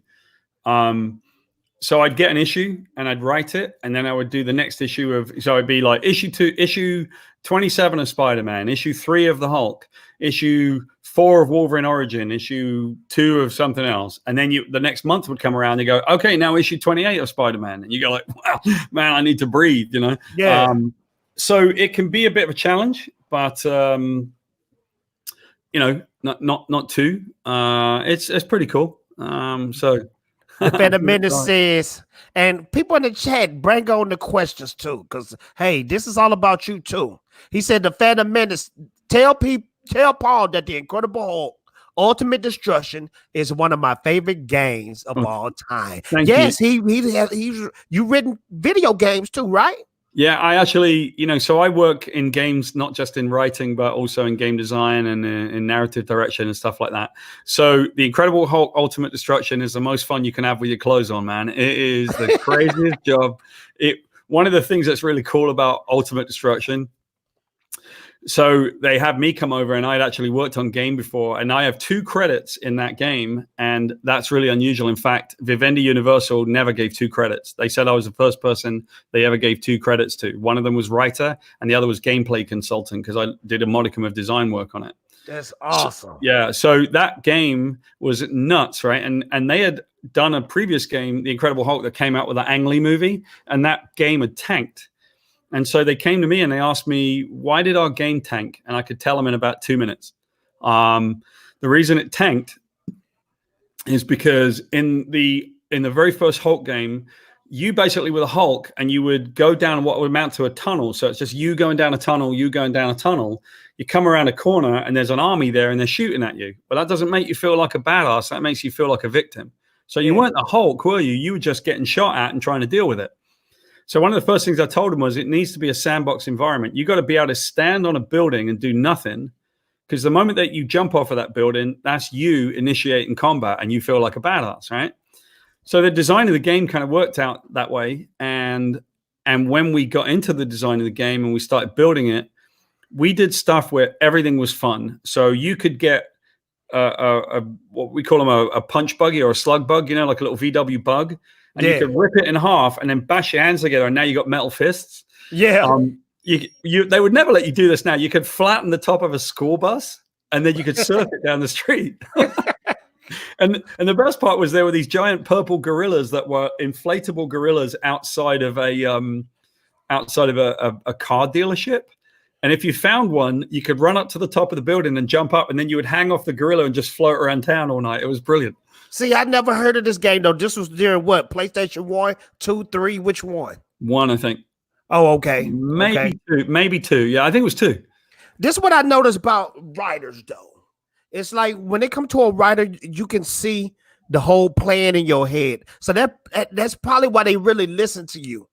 so I'd get an issue and I'd write it, and then I would do the next issue of. So it'd be like issue 27 of Spider-Man, issue 3 of the Hulk, issue 4 of Wolverine Origin, issue 2 of something else, and then the next month would come around and you go, okay, now issue 28 of Spider-Man, and you go like, wow, man, I need to breathe, you know? Yeah. So it can be a bit of a challenge, but you know, not too. It's pretty cool. So. The Phantom Menace says, and people in the chat, bring on the questions too, because hey, this is all about you too. He said the Phantom Menace, tell Paul that the Incredible Hulk Ultimate Destruction is one of my favorite games of all time. Yes, you written video games too, right? Yeah, I actually, you know, so I work in games, not just in writing, but also in game design and in narrative direction and stuff like that. So the Incredible Hulk Ultimate Destruction is the most fun you can have with your clothes on, man. It is the craziest job. One of the things that's really cool about Ultimate Destruction, so they have me come over, and I'd actually worked on game before, and I have 2 credits in that game, and that's really unusual. In fact, Vivendi Universal never gave 2 credits. They said I was the first person they ever gave 2 credits to. One of them was writer, and the other was gameplay consultant, because I did a modicum of design work on it. That's awesome. So that game was nuts, right? And they had done a previous game, The Incredible Hulk, that came out with the Ang Lee movie, and that game had tanked. And so they came to me and they asked me, why did our game tank? And I could tell them in about 2 minutes. The reason it tanked is because in the very first Hulk game, you basically were the Hulk, and you would go down what would amount to a tunnel. So it's just you going down a tunnel, you going down a tunnel. You come around a corner and there's an army there and they're shooting at you. But that doesn't make you feel like a badass. That makes you feel like a victim. So you weren't the Hulk, were you? You were just getting shot at and trying to deal with it. So one of the first things I told him was it needs to be a sandbox environment. You got to be able to stand on a building and do nothing, because the moment that you jump off of that building, that's you initiating combat and you feel like a badass, right? So the design of the game kind of worked out that way. And when we got into the design of the game and we started building it, we did stuff where everything was fun. So you could get what we call them a punch buggy or a slug bug, you know, like a little VW bug. And you could rip it in half and then bash your hands together, and now you got metal fists. Yeah. They would never let you do this now. You could flatten the top of a school bus and then you could surf it down the street. And the best part was there were these giant purple gorillas that were inflatable gorillas outside of a car dealership. And if you found one, you could run up to the top of the building and jump up, and then you would hang off the gorilla and just float around town all night. It was brilliant. See, I never heard of this game though. This was during what? PlayStation 1, 2, 3, which one? 1, I think. Oh, okay. Maybe two. Maybe 2. Yeah, I think it was 2. This is what I noticed about writers though. It's like when they come to a writer, you can see the whole plan in your head. So that's probably why they really listen to you.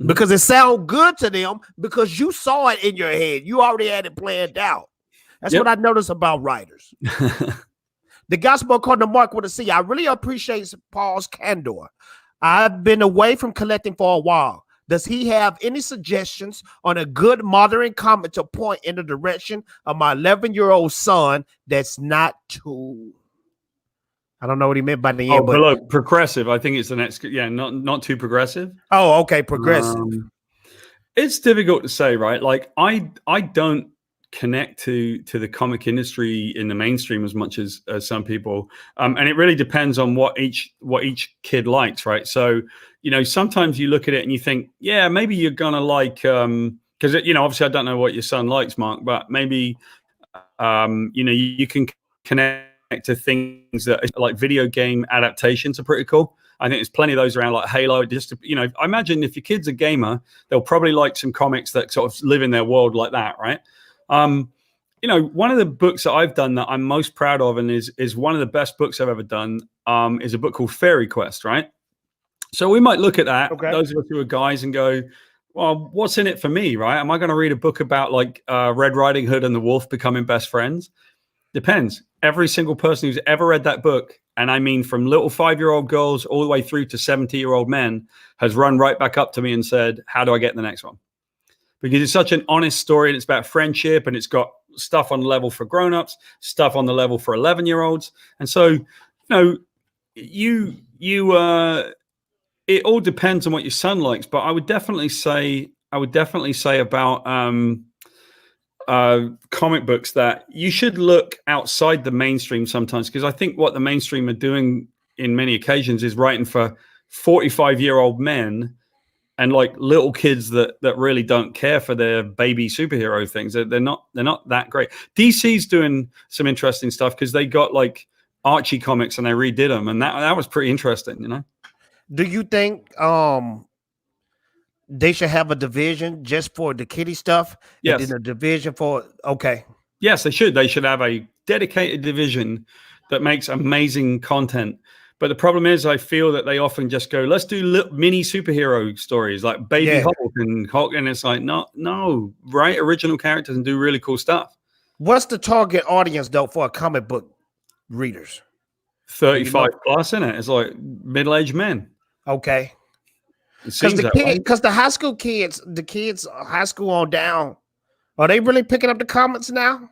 Because it sounds good to them because you saw it in your head. You already had it planned out. That's what I noticed about writers. The gospel according to Mark with a C. I really appreciate Paul's candor. I've been away from collecting for a while. Does he have any suggestions on a good modern comic to point in the direction of my 11-year-old son that's not too... I don't know what he meant by the end. But look, progressive. I think it's the next. Yeah, not too progressive. Oh, okay, progressive. It's difficult to say, right? Like I don't connect to the comic industry in the mainstream as much as some people, and it really depends on what each kid likes, right? So sometimes you look at it and you think, yeah, maybe you're gonna like because obviously I don't know what your son likes, Mark, but maybe you can connect to things that like video game adaptations are pretty cool. I think there's plenty of those around, like Halo. Just I imagine if your kid's a gamer, they'll probably like some comics that sort of live in their world like that, right? One of the books that I've done that I'm most proud of, and is one of the best books I've ever done, is a book called Fairy Quest, right? So we might look at that, those of us who are guys, and go, well, what's in it for me, right? Am I going to read a book about like Red Riding Hood and the wolf becoming best friends? Depends. Every single person who's ever read that book, and I mean from little 5-year-old girls all the way through to 70-year-old men, has run right back up to me and said, how do I get the next one? Because it's such an honest story, and it's about friendship, and it's got stuff on the level for grown-ups, stuff on the level for 11-year-olds. And so, it all depends on what your son likes. But I would definitely say about comic books that you should look outside the mainstream sometimes, because I think what the mainstream are doing in many occasions is writing for 45-year-old men and like little kids that really don't care for their baby superhero things. They're not that great. DC's doing some interesting stuff because they got like Archie comics and they redid them, and that was pretty interesting. Do you think they should have a division just for the kiddie stuff? Yes. And then a division for Yes, they should. They should have a dedicated division that makes amazing content. But the problem is, I feel that they often just go, let's do mini superhero stories like Baby Hulk, and it's like, no, write original characters and do really cool stuff. What's the target audience though for comic book readers? 35 plus, isn't it? It's like middle-aged men. Okay. Because the high school kids, high school on down, are they really picking up the comics now?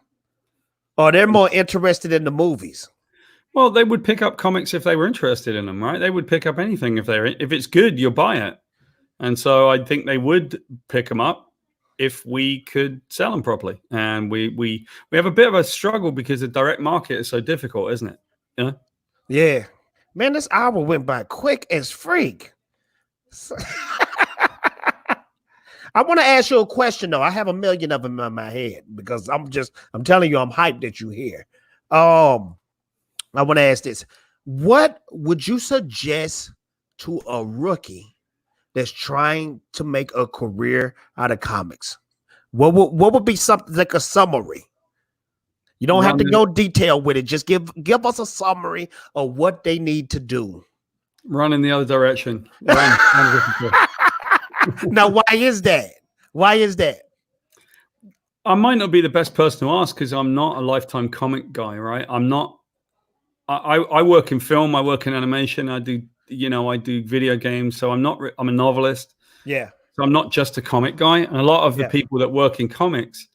Or they're more interested in the movies? Well, they would pick up comics if they were interested in them, right? They would pick up anything if it's good, you'll buy it. And so I think they would pick them up if we could sell them properly. And we have a bit of a struggle because the direct market is so difficult, isn't it? Yeah. Man, this hour went by quick as freak. I want to ask you a question though. I have a million of them in my head because I'm telling you, I'm hyped that you're here. I want to ask this. What would you suggest to a rookie that's trying to make a career out of comics? What would be something like a summary? You don't have to go detail with it. Just give us a summary of what they need to do. Run in the other direction. Now, why is that? Why is that? I might not be the best person to ask because I'm not a lifetime comic guy, right? I'm not. I work in film. I work in animation. I do video games. So I'm a novelist. Yeah. So I'm not just a comic guy. And a lot of the people that work in comics,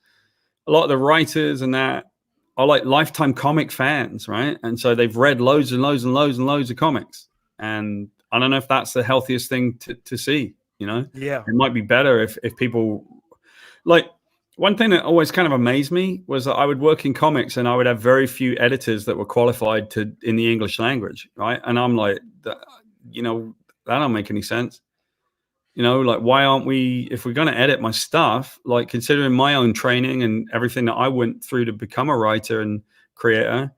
a lot of the writers and that are like lifetime comic fans, right? And so they've read loads and loads and loads and loads of comics. And I don't know if that's the healthiest thing to see. You know, Yeah. it might be better if people like. One thing that always kind of amazed me was that I would work in comics and I would have very few editors that were qualified in the English language, right? And I'm like, you know, that don't make any sense. You know, like, why aren't we, if we're going to edit my stuff, like, considering my own training and everything that I went through to become a writer and creator,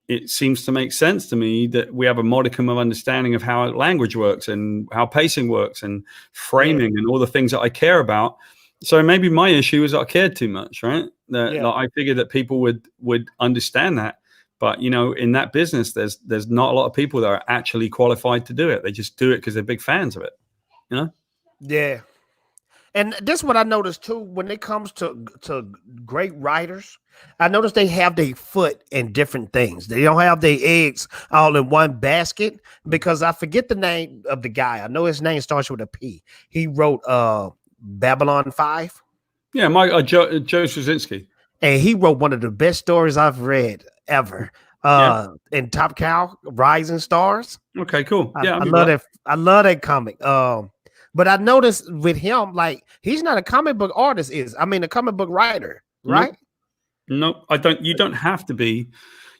it seems to make sense to me that we have a modicum of understanding of how language works and how pacing works and framing and all the things that I care about. So maybe my issue is I cared too much, right? Like, I figured that people would understand that. But, you know, in that business, there's not a lot of people that are actually qualified to do it. They just do it because they're big fans of it, you know? Yeah. And this is what I noticed too, when it comes to great writers, I notice they have their foot in different things. They don't have their eggs all in one basket, because I forget the name of the guy. I know his name starts with a P. He wrote Babylon 5. Yeah, Joe Straczynski. And he wrote one of the best stories I've read ever. In Top Cow, Rising Stars. Okay, cool. Yeah, I love that. I love that comic. But I noticed with him, like, he's not a comic book artist, a comic book writer, right? No, I don't. You don't have to be.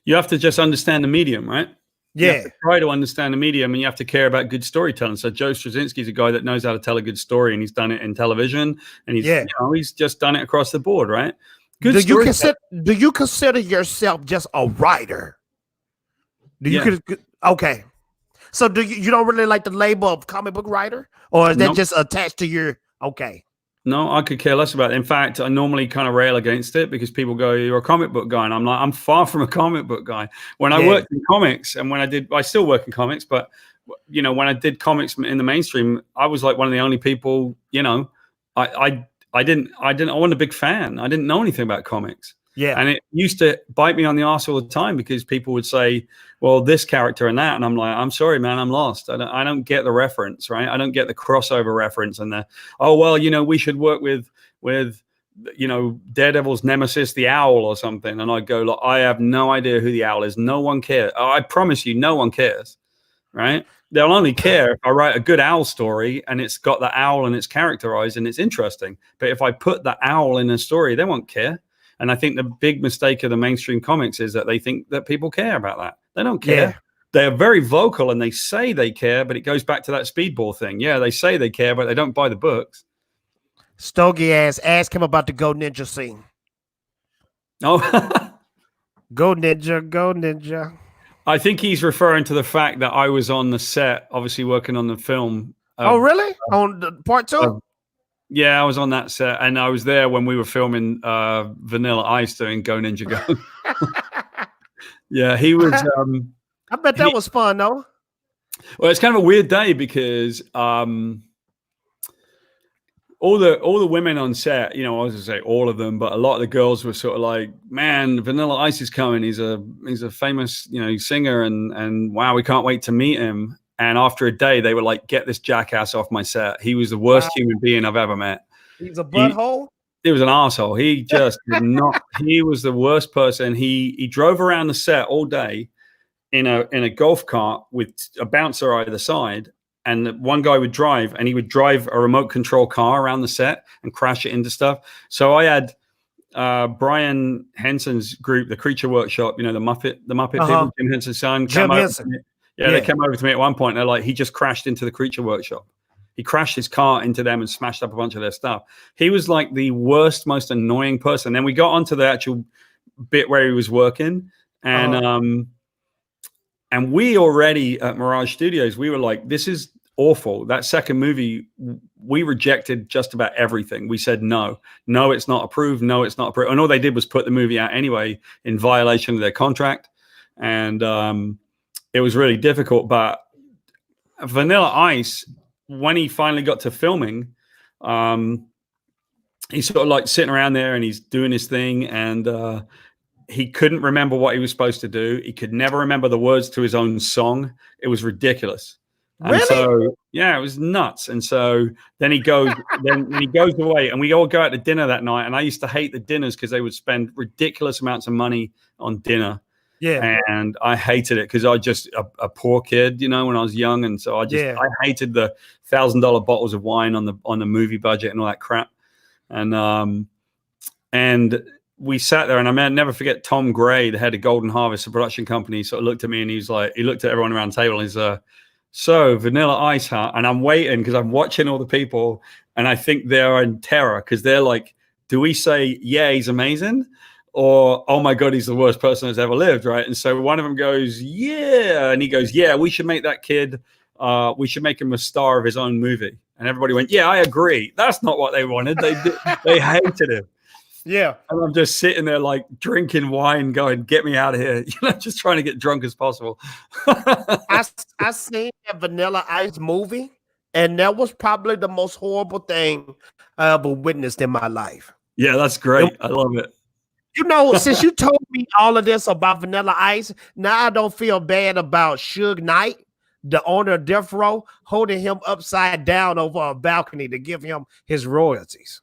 You have to just understand the medium, right? Yeah. You have to try to understand the medium, and you have to care about good storytelling. So Joe Straczynski is a guy that knows how to tell a good story, and he's done it in television, and he's just done it across the board, right? Do you consider yourself just a writer? Okay. So you don't really like the label of comic book writer, or is that just attached to your No, I could care less about it. In fact, I normally kind of rail against it because people go, "You're a comic book guy," and I'm like, I'm far from a comic book guy. When I worked in comics, and I still work in comics, but you know, when I did comics in the mainstream, I was like one of the only people. You know, I wasn't a big fan. I didn't know anything about comics. Yeah. And it used to bite me on the arse all the time because people would say, well, this character and that. And I'm like, I'm sorry, man, I'm lost. I don't get the reference, right? I don't get the crossover reference and we should work with, you know, Daredevil's nemesis, the Owl or something. And I go, look, I have no idea who the Owl is. No one cares. I promise you, no one cares, right? They'll only care if I write a good owl story and it's got the owl and it's characterized and it's interesting. But if I put the owl in a story, they won't care. And I think the big mistake of the mainstream comics is that they think that people care about that. They don't care. Yeah. They are very vocal and they say they care, but it goes back to that Speedball thing. Yeah, they say they care, but they don't buy the books. Stogie ask him about the Go Ninja scene. Oh, Go Ninja, Go Ninja. I think he's referring to the fact that I was on the set, obviously working on the film. Oh, really? On the part 2? Yeah, I was on that set, and I was there when we were filming Vanilla Ice doing Go Ninja Go. Yeah, he was. I bet that was fun, though. Well, it's kind of a weird day because all the women on set, you know, I was going to say all of them, but a lot of the girls were sort of like, "Man, Vanilla Ice is coming. He's a famous, you know, singer, and wow, we can't wait to meet him." And after a day, they were like, "Get this jackass off my set. He was the worst human being I've ever met. He's a butthole. He was an asshole. He just did not. He was the worst person. He drove around the set all day in a golf cart with a bouncer either side, and one guy would drive, and he would drive a remote control car around the set and crash it into stuff. So I had Brian Henson's group, the Creature Workshop, you know, the Muppet people, Jim Henson's son, Jim Henson. Yeah, they came over to me at one point. They're like, he just crashed into the Creature Workshop. He crashed his car into them and smashed up a bunch of their stuff. He was like the worst, most annoying person. Then we got onto the actual bit where he was working. And and we already at Mirage Studios, we were like, this is awful. That second movie, we rejected just about everything. We said, no, it's not approved. No, it's not approved. And all they did was put the movie out anyway in violation of their contract. And it was really difficult, but Vanilla Ice, when he finally got to filming, he's sort of like sitting around there and he's doing his thing, and he couldn't remember what he was supposed to do. He could never remember the words to his own song. It was ridiculous. Really? And so, yeah, it was nuts. And so then he goes, he goes away, and we all go out to dinner that night. And I used to hate the dinners because they would spend ridiculous amounts of money on dinner. Yeah. And I hated it because I just a poor kid, when I was young, and so I hated the $1,000 bottles of wine on the movie budget and all that crap. And we sat there, and I never forget Tom Gray, the head of Golden Harvest, a production company, sort of looked at me, and he looked at everyone around the table, and he's so Vanilla Ice, huh? And I'm waiting because I'm watching all the people, and I think they're in terror because they're like, do we say, yeah, he's amazing? Or, oh my God, he's the worst person that's ever lived, right? And so one of them goes, yeah. And he goes, yeah, we should make that kid, we should make him a star of his own movie. And everybody went, yeah, I agree. That's not what they wanted. They hated him. Yeah. And I'm just sitting there like drinking wine going, get me out of here. Just trying to get drunk as possible. I seen that Vanilla Ice movie, and that was probably the most horrible thing I ever witnessed in my life. Yeah, that's great. I love it. Since you told me all of this about Vanilla Ice, now I don't feel bad about Suge Knight, the owner of Death Row, holding him upside down over a balcony to give him his royalties.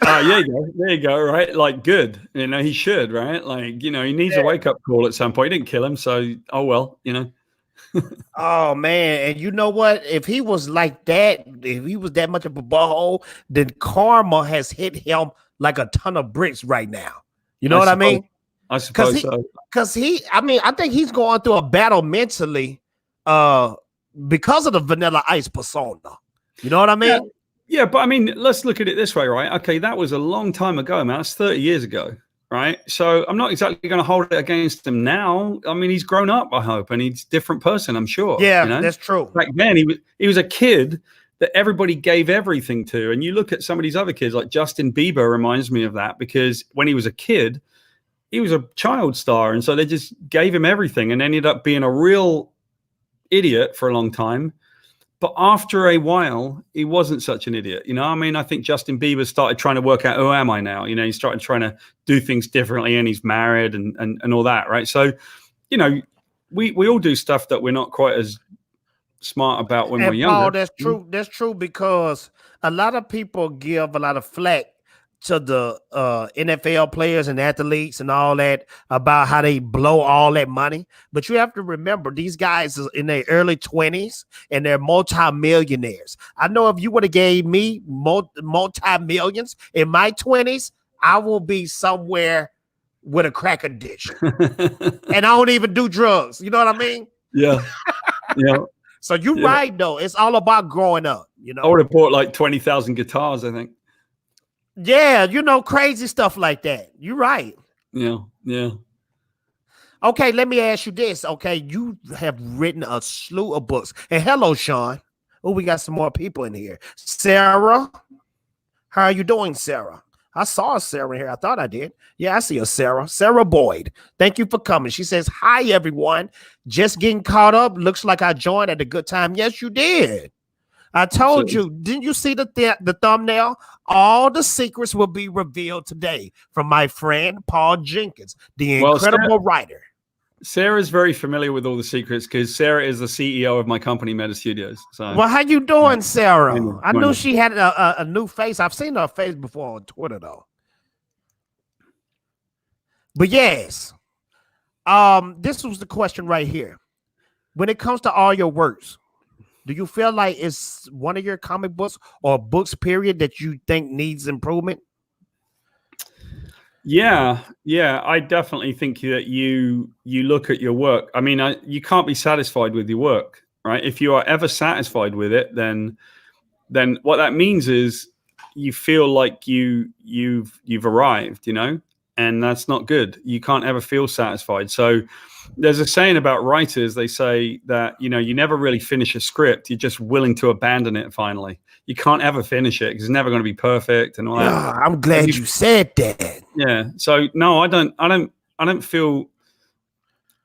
There you go, right? Like, good. He should, right? Like, he needs a wake-up call at some point. He didn't kill him, so, oh, well, Oh, man. And you know what? If he was like that, if he was that much of a butthole, then karma has hit him like a ton of bricks right now. You know what I mean? I suppose so. Because I think he's going through a battle mentally because of the Vanilla Ice persona. You know what I mean? Yeah, but I mean, let's look at it this way, right? Okay, that was a long time ago, man. That's 30 years ago, right? So I'm not exactly going to hold it against him now. I mean, he's grown up, I hope, and he's a different person, I'm sure. Yeah, that's true. Back then, he was a kid that everybody gave everything to. And you look at some of these other kids, like Justin Bieber reminds me of that, because when he was a kid, he was a child star. And so they just gave him everything and ended up being a real idiot for a long time. But after a while, he wasn't such an idiot. I think Justin Bieber started trying to work out, who am I now? He started trying to do things differently, and he's married and all that, right? So, we all do stuff that we're not quite as smart about when we're younger. Paul, that's true. That's true, because a lot of people give a lot of flack to the NFL players and athletes and all that about how they blow all that money. But you have to remember, these guys are in their early 20s and they're multi-millionaires. I know if you would have gave me multi-millions in my 20s, I will be somewhere with a crack addiction. And I don't even do drugs. You know what I mean? Yeah. Yeah. So you're right, though. It's all about growing up. I would have bought like 20,000 guitars, I think. Yeah, crazy stuff like that. You're right. Yeah, yeah. Okay, let me ask you this. Okay, you have written a slew of books. And hello, Sean. Oh, we got some more people in here. Sarah, how are you doing, Sarah? I saw Sarah here. I thought I did. Yeah, I see a Sarah. Sarah Boyd. Thank you for coming. She says, hi, everyone. Just getting caught up. Looks like I joined at a good time. Yes, you did. I told you. Didn't you see the thumbnail? All the secrets will be revealed today from my friend Paul Jenkins, the incredible writer. Sarah's very familiar with all the secrets because Sarah is the CEO of my company, Mirage Studios. So, well, how you doing, Sarah? I knew she had a new face. I've seen her face before on Twitter, though. But yes, this was the question right here. When it comes to all your works, do you feel like it's one of your comic books or books, period, that you think needs improvement? Yeah, I definitely think that you look at your work. I mean, you can't be satisfied with your work, right? If you are ever satisfied with it, then what that means is you feel like you've arrived, and that's not good. You can't ever feel satisfied. So there's a saying about writers. They say that, you never really finish a script. You're just willing to abandon it finally. You can't ever finish it because it's never going to be perfect and all that. I'm glad you said that. Yeah. So no, I don't feel.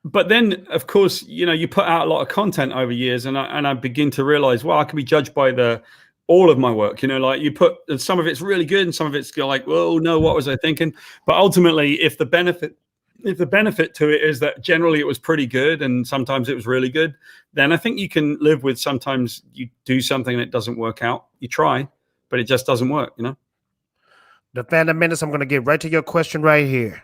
But then, of course, you put out a lot of content over years, and I begin to realize, well, I can be judged by all of my work. Like you put some of it's really good, and some of it's like, oh no, what was I thinking? But ultimately, if the benefit to it is that generally it was pretty good and sometimes it was really good, then I think you can live with sometimes you do something and it doesn't work out. You try, but it just doesn't work, The Phantom Menace, I'm going to get right to your question right here.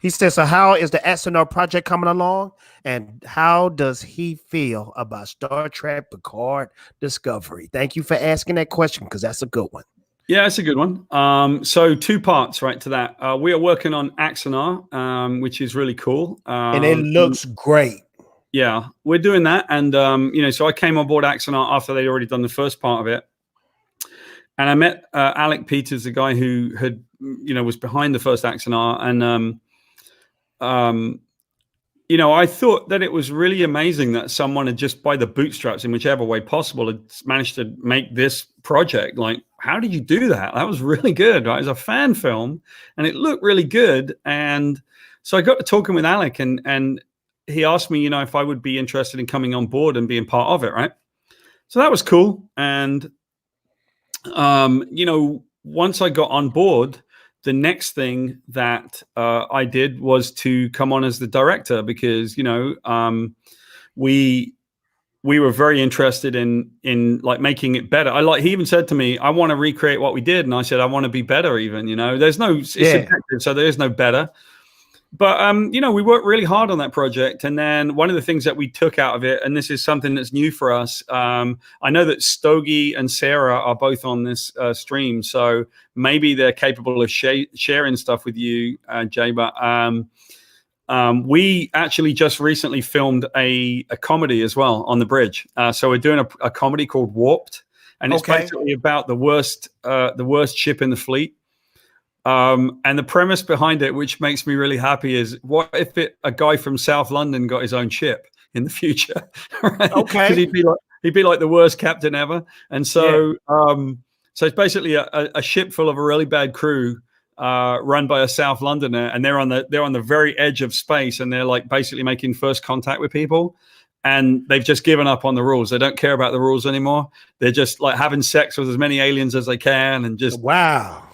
He says, so how is the Eisner project coming along? And how does he feel about Star Trek Picard Discovery? Thank you for asking that question, because that's a good one. Yeah, it's a good one. So 2 parts, right, to that. We are working on Axanar, which is really cool. And it looks great. Yeah, we're doing that. And, so I came on board Axanar after they'd already done the first part of it. And I met Alec Peters, the guy who had, was behind the first Axanar. And, I thought that it was really amazing that someone had just by the bootstraps in whichever way possible had managed to make this project. Like, how did you do that? That was really good, right? It was a fan film and it looked really good. And so I got to talking with Alec and he asked me, if I would be interested in coming on board and being part of it, right? So that was cool. And, once I got on board, the next thing that I did was to come on as the director because, we were very interested in like making it better. He even said to me, I want to recreate what we did. And I said, I want to be better even, there's no, it's subjective, so there is no better. But, we worked really hard on that project. And then one of the things that we took out of it, and this is something that's new for us. I know that Stogie and Sarah are both on this stream. So maybe they're capable of sharing stuff with you, Jay. But we actually just recently filmed a comedy as well on the bridge. So we're doing a comedy called Warped. And it's basically about the worst ship in the fleet. And the premise behind it, which makes me really happy, is what if a guy from South London got his own ship in the future? Right? Okay. He'd be like the worst captain ever. And so, so it's basically a ship full of a really bad crew, run by a South Londoner, and they're on the very edge of space, and they're like basically making first contact with people. And they've just given up on the rules. They don't care about the rules anymore. They're just like having sex with as many aliens as they can and just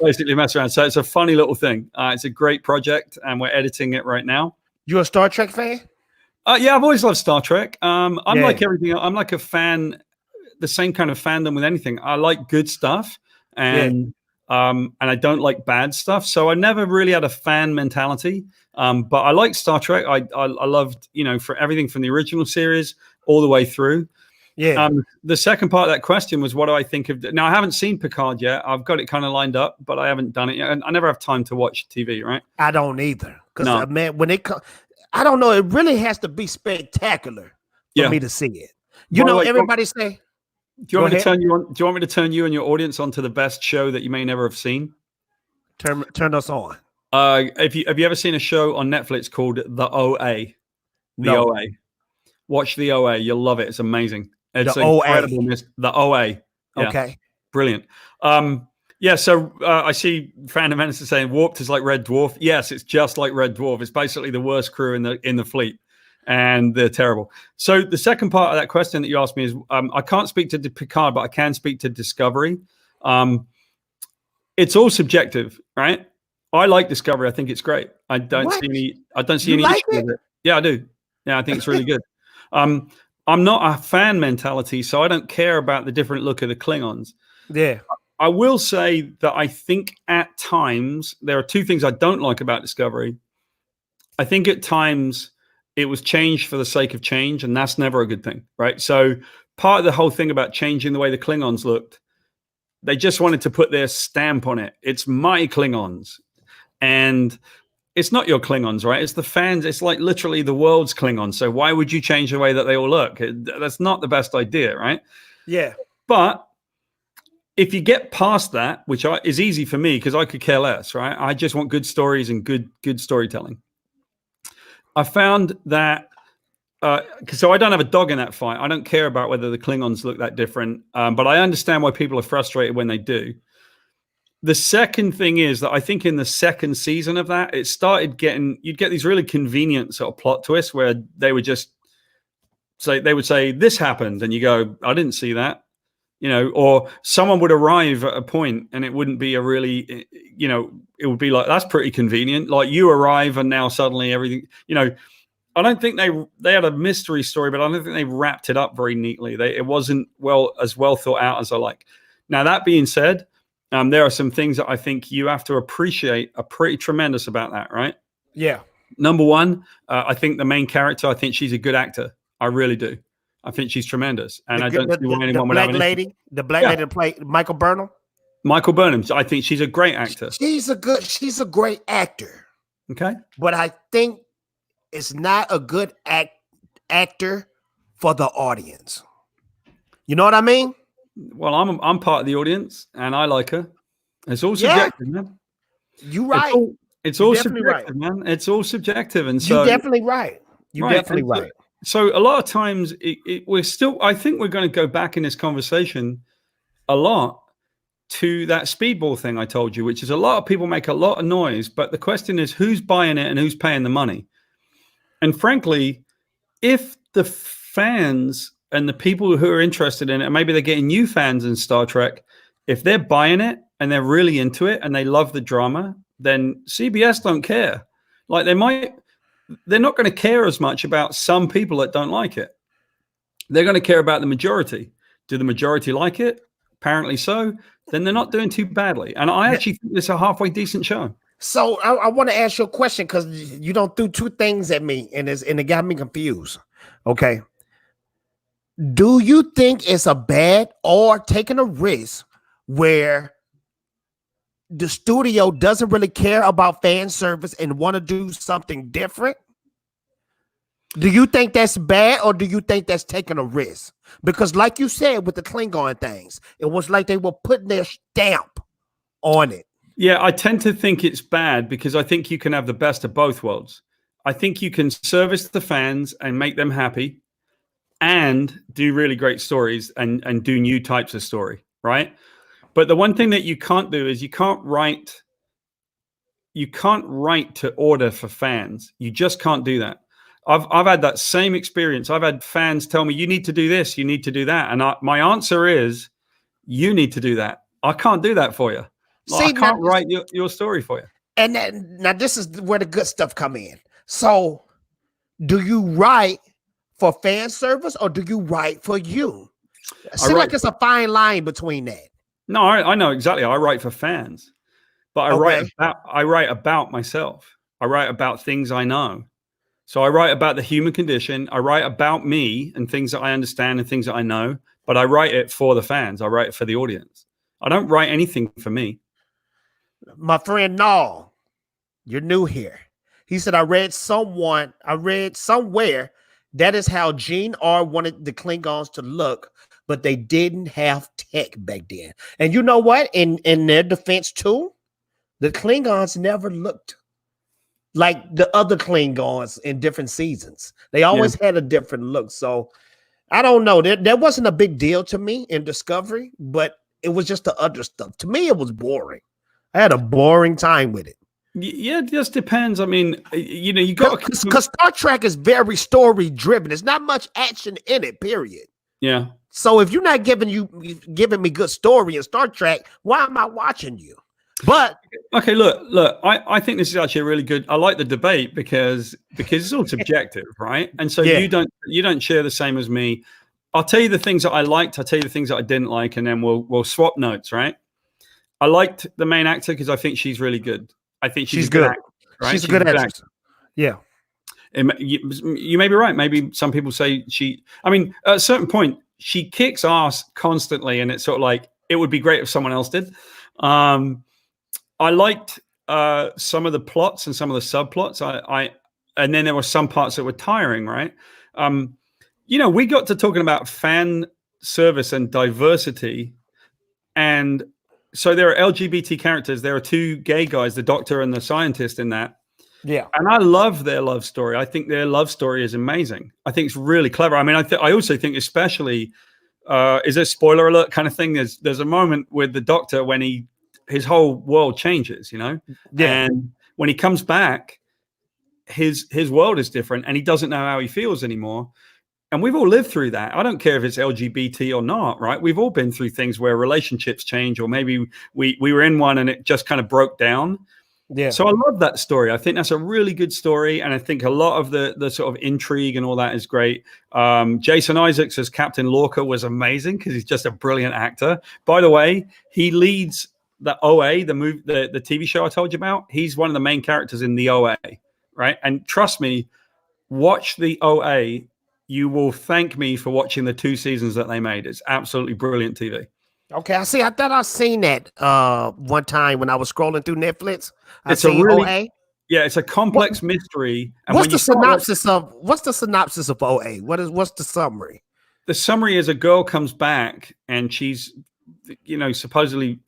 basically mess around. So it's a funny little thing. It's a great project and we're editing it right now. You a Star Trek fan? Yeah, I've always loved Star Trek. I'm like everything. I'm like a fan, the same kind of fandom with anything. I like good stuff and I don't like bad stuff. So I never really had a fan mentality. But I like Star Trek. I loved, for everything from the original series all the way through. Yeah. The second part of that question was, what do I think of? Now, I haven't seen Picard yet. I've got it kind of lined up, but I haven't done it yet. And I never have time to watch TV, right? I don't either. Because, man, when it comes, I don't know. It really has to be spectacular for me to see it. Everybody say. Do you want me to turn you on? Do you want me to turn you and your audience onto the best show that you may never have seen? Turn us on. Have you ever seen a show on Netflix called The OA? OA. Watch The OA. You'll love it. It's amazing. It's incredible. The OA. Yeah. Okay. Brilliant. So I see Fan Minister saying Warped is like Red Dwarf. Yes, it's just like Red Dwarf. It's basically the worst crew in the fleet. And they're terrible. So the second part of that question that you asked me is, I can't speak to Picard, but I can speak to Discovery. It's all subjective, right? I like Discovery. I think it's great. I don't see any issue with it. Yeah, I do. Yeah, I think it's really good. I'm not a fan mentality, so I don't care about the different look of the Klingons. Yeah. I will say that I think at times there are 2 things I don't like about Discovery. I think at times it was changed for the sake of change, and that's never a good thing, right? So part of the whole thing about changing the way the Klingons looked, they just wanted to put their stamp on it. It's my Klingons. And it's not your Klingons, right? It's the fans. It's like literally the world's Klingons. So why would you change the way that they all look? That's not the best idea, right? Yeah. But if you get past that, which is easy for me because I could care less, right? I just want good stories and good storytelling. I found that, so I don't have a dog in that fight. I don't care about whether the Klingons look that different, but I understand why people are frustrated when they do. The second thing is that I think in the second season of that, it started you'd get these really convenient sort of plot twists where they would just they would say, this happened. And you go, I didn't see that, or someone would arrive at a point and it wouldn't be a really, it would be like, that's pretty convenient. Like you arrive and now suddenly everything, I don't think they had a mystery story, but I don't think they wrapped it up very neatly. It wasn't as well thought out as I like. Now, that being said, there are some things that I think you have to appreciate are pretty tremendous about that, right? Yeah. Number one, I think the main character, I think she's a good actor. I really do. I think she's tremendous. And I don't see why anyone would have an issue. The black lady that played Michael Burnham. Michael Burnham. I think she's a great actor. She's a great actor. Okay. But I think it's not a good actor for the audience. You know what I mean? Well, I'm part of the audience and I like her. It's all subjective, man. You're right. It's all subjective, man. It's all subjective. And so you're definitely right. You're definitely right. So a lot of times I think we're going to go back in this conversation a lot to that speedball thing I told you, which is a lot of people make a lot of noise, but the question is who's buying it and who's paying the money? And frankly, if the fans and the people who are interested in it, maybe they're getting new fans in Star Trek, if they're buying it and they're really into it and they love the drama, then CBS don't care. Like they're not going to care as much about some people that don't like it. They're going to care about the majority. Do the majority like it? Apparently so. Then they're not doing too badly. And I actually think it's a halfway decent show. So I want to ask you a question because you don't threw two things at me and it got me confused. Okay. Do you think it's a bad or taking a risk where the studio doesn't really care about fan service and want to do something different? Do you think that's bad or do you think that's taking a risk? Because like you said with the Klingon things, it was like they were putting their stamp on it. Yeah, I tend to think it's bad because I think you can have the best of both worlds. I think you can service the fans and make them happy and do really great stories and do new types of story, right? But the one thing that you can't do is you can't write to order for fans. You just can't do that. I've had that same experience. I've had fans tell me, you need to do this, you need to do that. And my answer is, you need to do that. I can't do that for you. I can't write your story for you. And now this is where the good stuff come in. So do you write for fan service or do you write for you? It seems like it's a fine line between that. No, I know exactly. I write for fans, but I write about myself. I write about things I know. So I write about the human condition. I write about me and things that I understand and things that I know, but I write it for the fans. I write it for the audience. I don't write anything for me. My friend Noel, you're new here. He said, I read somewhere that is how Gene R wanted the Klingons to look, but they didn't have tech back then. And you know what? In their defense too, the Klingons never looked like the other Klingons in different seasons. They always had a different look. So I don't know. There wasn't a big deal to me in Discovery, but it was just the other stuff. To me, it was boring. I had a boring time with it. Yeah, it just depends. I mean, you got because Star Trek is very story driven. There's not much action in it, period. Yeah. So if you're not giving me good story in Star Trek, why am I watching you? But okay, look, I think this is actually a really good. I like the debate because it's all subjective, right? And so you don't share the same as me. I'll tell you the things that I liked. I'll tell you the things that I didn't like, and then we'll swap notes, right? I liked the main actor because I think she's really good. I think she's good. Actor, right? She's a good actress. Yeah. You may be right. Maybe some people say I mean, at a certain point, she kicks ass constantly, and it's sort of like it would be great if someone else did. I liked some of the plots and some of the subplots. And then there were some parts that were tiring, right? We got to talking about fan service and diversity, and so there are LGBT characters. There are two gay guys, the doctor and the scientist in that. Yeah. And I love their love story. I think their love story is amazing. I think it's really clever. I mean, I also think especially, is a spoiler alert kind of thing. There's a moment with the doctor when his whole world changes, Yeah. And when he comes back, his world is different and he doesn't know how he feels anymore. And we've all lived through that. I don't care if it's LGBT or not, right? We've all been through things where relationships change, or maybe we were in one and it just kind of broke down. Yeah. So I love that story. I think that's a really good story. And I think a lot of the sort of intrigue and all that is great. Jason Isaacs as Captain Lorca was amazing because he's just a brilliant actor. By the way, he leads the OA, the TV show I told you about. He's one of the main characters in the OA, right? And trust me, watch the OA. You will thank me for watching the 2 seasons that they made. It's absolutely brilliant TV. Okay, I see. I thought I seen that one time when I was scrolling through Netflix. It's a really, yeah, it's a complex mystery. And what's the synopsis of OA? What's the summary? The summary is a girl comes back and she's, supposedly,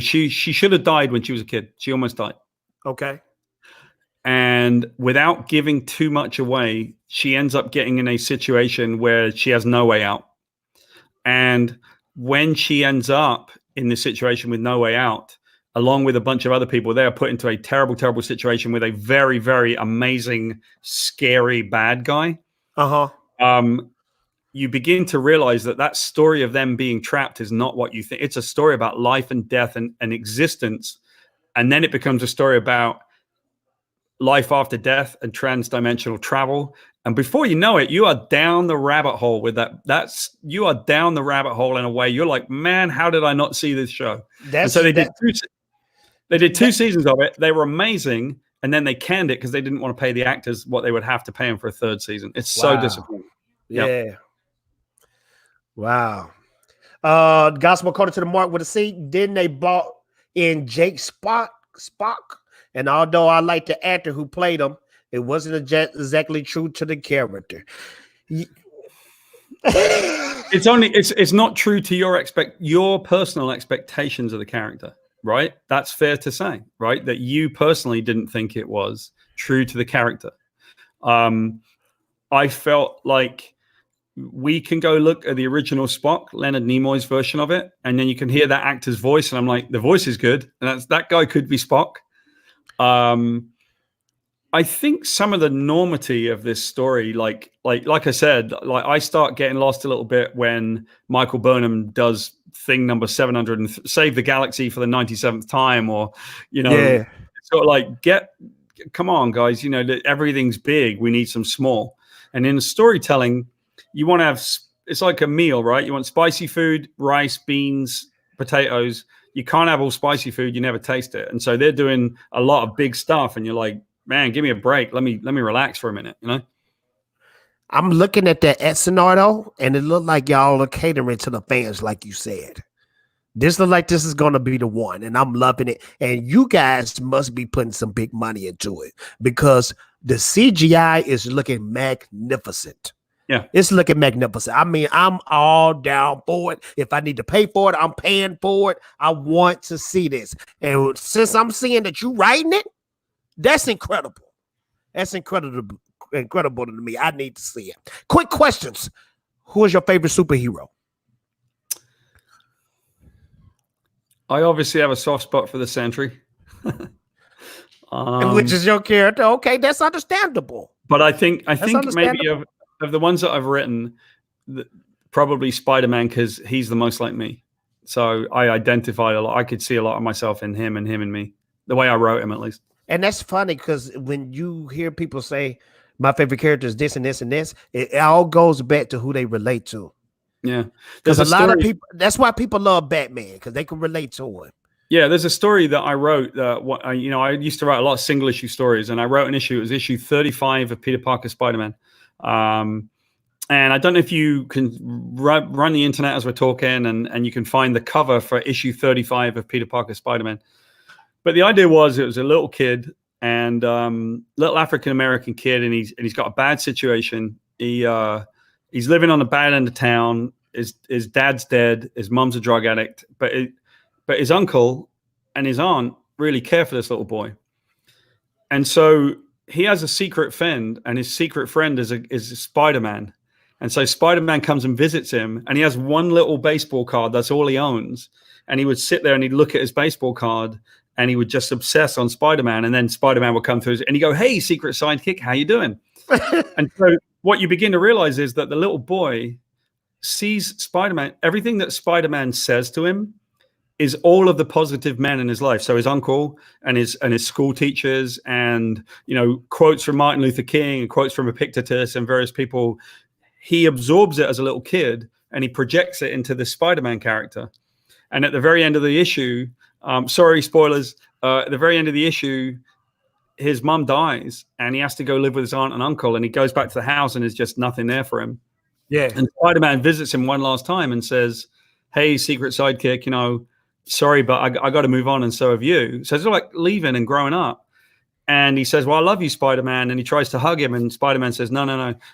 she should have died when she was a kid. She almost died. Okay. And without giving too much away, she ends up getting in a situation where she has no way out. And when she ends up in this situation with no way out, along with a bunch of other people, they are put into a terrible, terrible situation with a very, very amazing, scary bad guy. You begin to realize that story of them being trapped is not what you think. It's a story about life and death and existence. And then it becomes a story about life after death and transdimensional travel. And before you know it, you are down the rabbit hole with that. You are down the rabbit hole in a way. You're like, man, how did I not see this show? And so they did two seasons of it. They were amazing. And then they canned it because they didn't want to pay the actors what they would have to pay them for a 3rd season. It's so disappointing. Yeah. Yep. Wow. Gospel according to the mark with a C. Then they bought in Jake Spock. And although I like the actor who played him, it wasn't exactly true to the character. It's not true to your personal expectations of the character, right? That's fair to say, right? That you personally didn't think it was true to the character. I felt like we can go look at the original Spock, Leonard Nimoy's version of it, and then you can hear that actor's voice, and I'm like, the voice is good, and that guy could be Spock. I think some of the enormity of this story, like I said, I start getting lost a little bit when Michael Burnham does thing number 700 and save the galaxy for the 97th time, or sort of like come on, guys, everything's big. We need some small. And in storytelling, you want to have, it's like a meal, right? You want spicy food, rice, beans, potatoes. You can't have all spicy food. You never taste it. And so they're doing a lot of big stuff. And you're like, man, give me a break. Let me relax for a minute, I'm looking at that Eisner though, and it looked like y'all are catering to the fans, like you said. This looks like this is going to be the one, and I'm loving it. And you guys must be putting some big money into it because the CGI is looking magnificent. Yeah, it's looking magnificent. I mean, I'm all down for it. If I need to pay for it, I'm paying for it. I want to see this. And since I'm seeing that you writing it, that's incredible. That's incredible to me. I need to see it. Quick questions. Who is your favorite superhero? I obviously have a soft spot for the Sentry. Which is your character. Okay, that's understandable. But I think maybe of the ones that I've written, probably Spider-Man, because he's the most like me. So I identified a lot. I could see a lot of myself in him and him and me, the way I wrote him, at least. And that's funny because when you hear people say my favorite character is this and this and this, it all goes back to who they relate to. Yeah, because a lot of people. That's why people love Batman, because they can relate to him. Yeah, there's a story that I wrote. I used to write a lot of single issue stories, and I wrote an issue. It was issue 35 of Peter Parker Spider-Man. And I don't know if you can run the internet as we're talking, and you can find the cover for issue 35 of Peter Parker Spider-Man. But the idea was, it was a little kid, and little African-American kid, and he's got a bad situation. He's living on the bad end of town. His dad's dead. His mom's a drug addict. But his uncle and his aunt really care for this little boy. And so he has a secret friend, and his secret friend is a Spider-Man. And so Spider-Man comes and visits him, and he has one little baseball card. That's all he owns. And he would sit there and he'd look at his baseball card, and he would just obsess on Spider-Man. And then Spider-Man would come through and he'd go, "Hey, secret sidekick, how you doing?" And so what you begin to realize is that the little boy sees Spider-Man. Everything that Spider-Man says to him is all of the positive men in his life. So his uncle and his school teachers, and quotes from Martin Luther King and quotes from Epictetus and various people. He absorbs it as a little kid, and he projects it into the Spider-Man character. And at the very end of the issue, sorry, spoilers. At the very end of the issue, his mum dies and he has to go live with his aunt and uncle, and he goes back to the house and there's just nothing there for him. Yeah. And Spider-Man visits him one last time and says, "Hey, secret sidekick, you know, sorry, but I got to move on, and so have you." So it's like leaving and growing up. And he says, "Well, I love you, Spider-Man." And he tries to hug him, and Spider-Man says, No.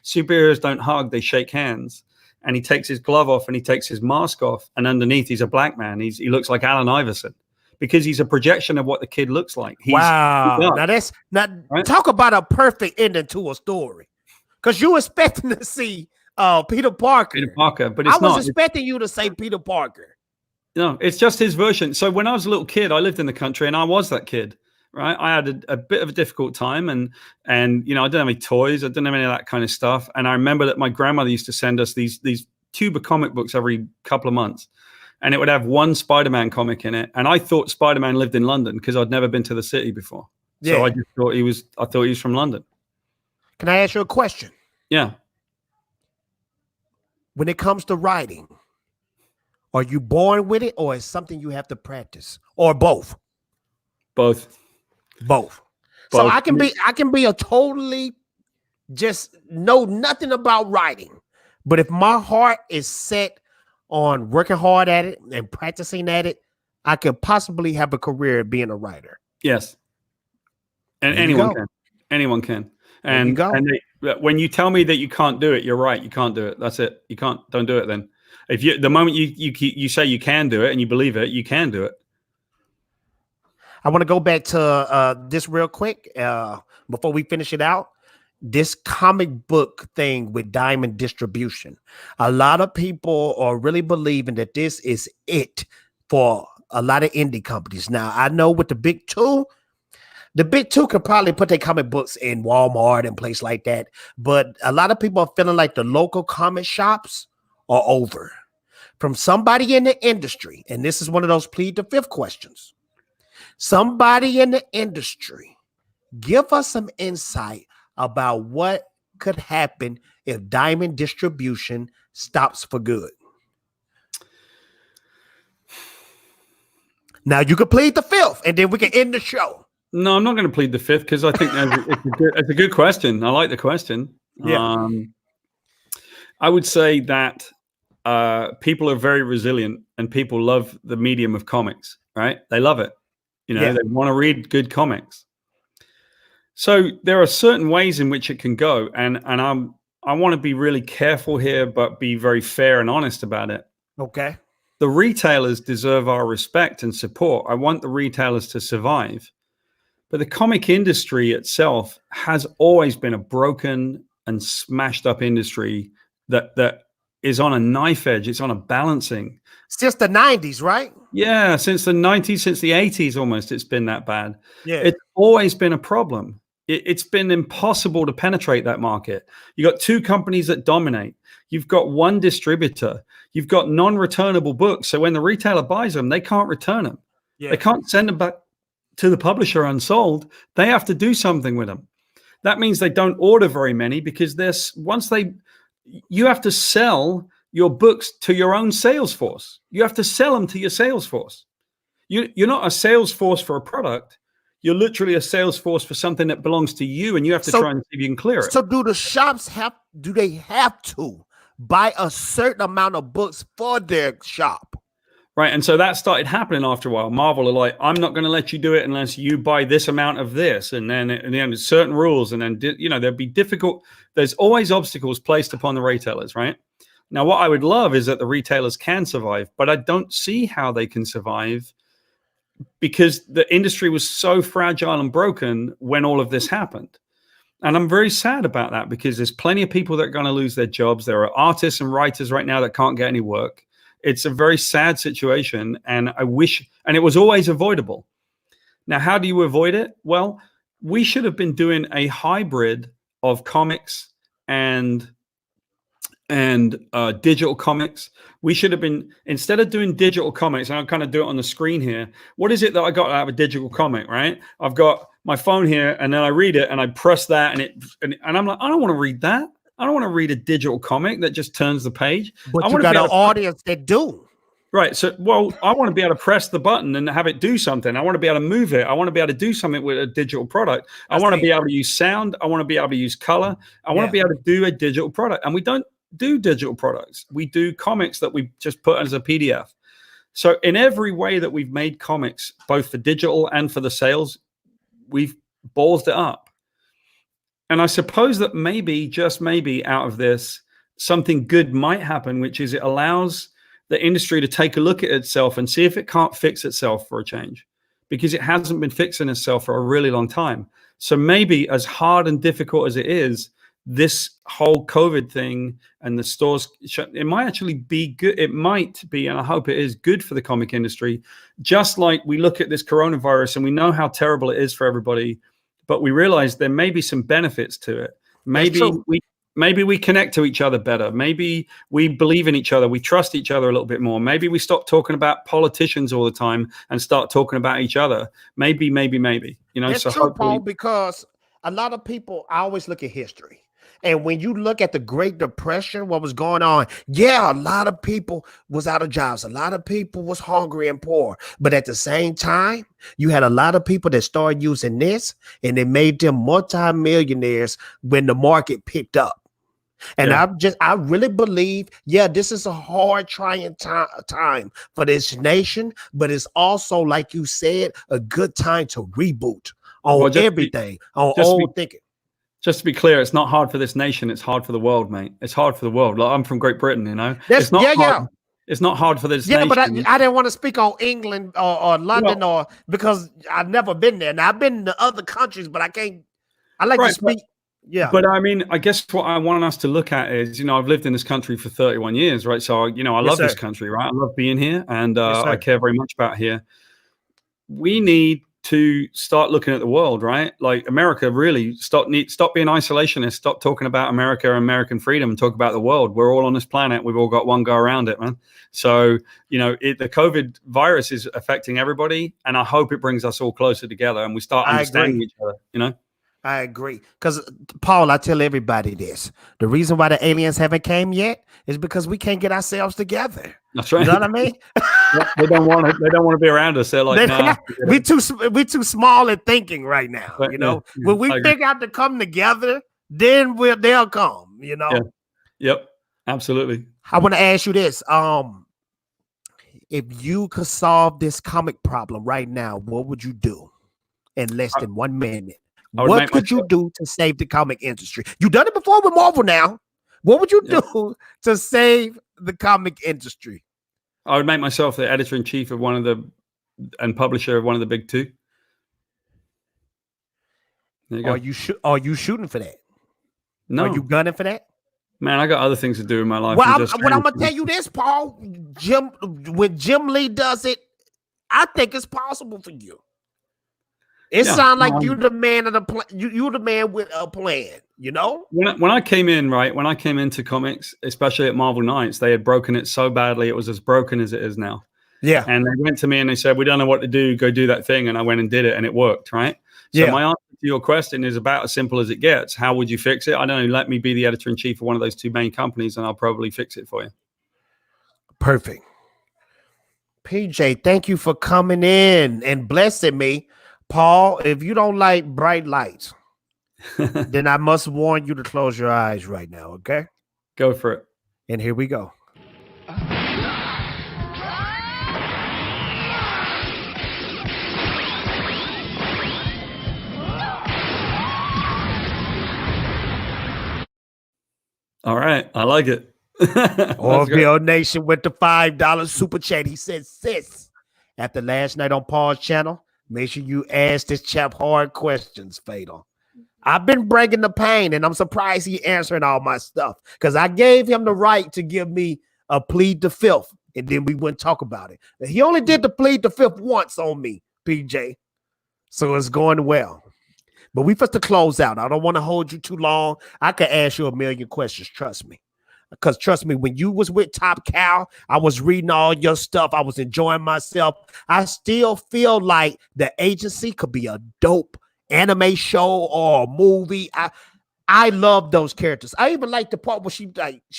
Superheroes don't hug, they shake hands. And he takes his glove off and he takes his mask off, and underneath he's a black man. He looks like Allen Iverson because he's a projection of what the kid looks like. Wow. Now that's not right? Talk about a perfect ending to a story. Because you're expecting to see Peter Parker. Peter Parker, but it's I was expecting you to say Peter Parker. No, it's just his version. So when I was a little kid, I lived in the country and I was that kid, right? I had a bit of a difficult time, and you know, I didn't have any toys, I didn't have any of that kind of stuff. And I remember that my grandmother used to send us these tube of comic books every couple of months, and it would have one Spider-Man comic in it. And I thought Spider-Man lived in London because I'd never been to the city before. Yeah. So I just thought he was from London. Can I ask you a question? Yeah. When it comes to writing, are you born with it, or is something you have to practice, or both? Both. So I can be a totally just know nothing about writing, but if my heart is set on working hard at it and practicing at it, I could possibly have a career being a writer. Yes. And anyone can. And when you tell me that you can't do it, you're right. You can't do it. That's it. Don't do it then. If the moment you say you can do it and you believe it, you can do it. I want to go back to this real quick before we finish it out. This comic book thing with Diamond Distribution. A lot of people are really believing that this is it for a lot of indie companies. Now, I know with the big two could probably put their comic books in Walmart and places like that. But a lot of people are feeling like the local comic shops are over. From somebody in the industry, and this is one of those plead the fifth questions. Somebody in the industry, give us some insight about what could happen if Diamond Distribution stops for good. Now you can plead the fifth, and then we can end the show. No, I'm not going to plead the fifth because I think it's a good question. I like the question. Yeah. I would say that people are very resilient, and people love the medium of comics, right? They love it. You know, They want to read good comics. So there are certain ways in which it can go. And I want to be really careful here, but be very fair and honest about it. Okay. The retailers deserve our respect and support. I want the retailers to survive. But the comic industry itself has always been a broken and smashed up industry that is on a knife edge. It's on a balancing. Since the 90s, right? Yeah, since the 90s, since the 80s almost, it's been that bad. Yeah. It's always been a problem. It's been impossible to penetrate that market. You got two companies that dominate. You've got one distributor. You've got non-returnable books. So when the retailer buys them, they can't return them. Yeah. They can't send them back to the publisher unsold. They have to do something with them. That means they don't order very many because you have to sell your books to your own sales force. You have to sell them to your sales force. You're not a sales force for a product. You're literally a sales force for something that belongs to you, and you have to try and see if you can clear it. So do the shops have to buy a certain amount of books for their shop? Right. And so that started happening after a while. Marvel are like, I'm not going to let you do it unless you buy this amount of this. And then there's certain rules. And then, there'd be difficult. There's always obstacles placed upon the retailers, right? Now, what I would love is that the retailers can survive, but I don't see how they can survive because the industry was so fragile and broken when all of this happened. And I'm very sad about that because there's plenty of people that are going to lose their jobs. There are artists and writers right now that can't get any work. It's a very sad situation, and and it was always avoidable. Now, how do you avoid it? Well, we should have been doing a hybrid of comics and digital comics. We should have been, instead of doing digital comics, and I'll kind of do it on the screen here. What is it that I got out of a digital comic, right? I've got my phone here, and then I read it, and I press that, and I'm like, I don't want to read that. I don't want to read a digital comic that just turns the page. But you got an audience that do. Right. So, well, I want to be able to press the button and have it do something. I want to be able to move it. I want to be able to do something with a digital product. I want to be able to use sound. I want to be able to use color. I want to be able to do a digital product. And we don't do digital products. We do comics that we just put as a PDF. So in every way that we've made comics, both for digital and for the sales, we've ballsed it up. And I suppose that maybe, just maybe, out of this, something good might happen, which is it allows the industry to take a look at itself and see if it can't fix itself for a change, because it hasn't been fixing itself for a really long time. So maybe, as hard and difficult as it is, this whole COVID thing and the stores, it might actually be good. It might be, and I hope it is, good for the comic industry. Just like we look at this coronavirus and we know how terrible it is for everybody, but we realize there may be some benefits to it. Maybe we connect to each other better. Maybe we believe in each other. We trust each other a little bit more. Maybe we stop talking about politicians all the time and start talking about each other. Maybe, you know. It's true, Paul, because a lot of people, I always look at history. And when you look at the Great Depression, what was going on, a lot of people was out of jobs. A lot of people was hungry and poor. But at the same time, you had a lot of people that started using this, and it made them multimillionaires when the market picked up. And I really believe, this is a hard, trying time for this nation, but it's also, like you said, a good time to reboot on everything, on old thinking. Just to be clear, it's not hard for this nation. It's hard for the world, mate. It's hard for the world. Like, I'm from Great Britain, you know. It's not hard. It's not hard for this nation. But I didn't want to speak on England or London, or because I've never been there. Now, I've been to other countries, but I can't. I like to speak. But I mean, I guess what I want us to look at is, you know, I've lived in this country for 31 years, right? So, you know, I love this country, right? I love being here, and I care very much about here. We need to start looking at the world, right? Like, America really stop being isolationist, stop talking about America and American freedom, and talk about the world. We're all on this planet. We've all got one go around it, man. So, you know, the COVID virus is affecting everybody, and I hope it brings us all closer together and we start understanding each other, you know? I agree. Because, Paul, I tell everybody this. The reason why the aliens haven't came yet is because we can't get ourselves together. That's right. You know what I mean? They don't want to be around us. They're like, nah, we too small in thinking right now. You know, when we figure out to come together, then they'll come. You know. Yep. Absolutely. I want to ask you this: if you could solve this comic problem right now, what would you do in less than 1 minute? What could you do to save the comic industry? You've done it before with Marvel now. What would you do to save the comic industry? I would make myself the editor-in-chief of and publisher of one of the big two. There you go. Are you shooting for that? No. Are you gunning for that? Man, I got other things to do in my life. Well, I'm going to tell you this, Paul. When Jim Lee does it, I think it's possible for you. It sounds like you're the man of the plan. You're the man with a plan, you know? When I came in, right, when I came into comics, especially at Marvel Knights, they had broken it so badly. It was as broken as it is now. Yeah. And they went to me and they said, we don't know what to do. Go do that thing. And I went and did it, and it worked, right? So my answer to your question is about as simple as it gets. How would you fix it? I don't know. Let me be the editor-in-chief of one of those two main companies, and I'll probably fix it for you. Perfect. PJ, thank you for coming in and blessing me. Paul, if you don't like bright lights, then I must warn you to close your eyes right now, okay? Go for it. And here we go. All right. I like it. Orville Nation with the $5 super chat. He said, sis, after last night on Paul's channel, make sure you ask this chap hard questions, Fatal. I've been breaking the pain, and I'm surprised he answering all my stuff, because I gave him the right to give me a plead the fifth, and then we wouldn't talk about it. He only did the plead the fifth once on me, PJ. So it's going well. But we first to close out. I don't want to hold you too long. I could ask you a million questions, trust me. Because trust me, when you was with Top Cow, I was reading all your stuff. I was enjoying myself. I still feel like the agency could be a dope anime show or a movie. I love those characters. I even like the part where she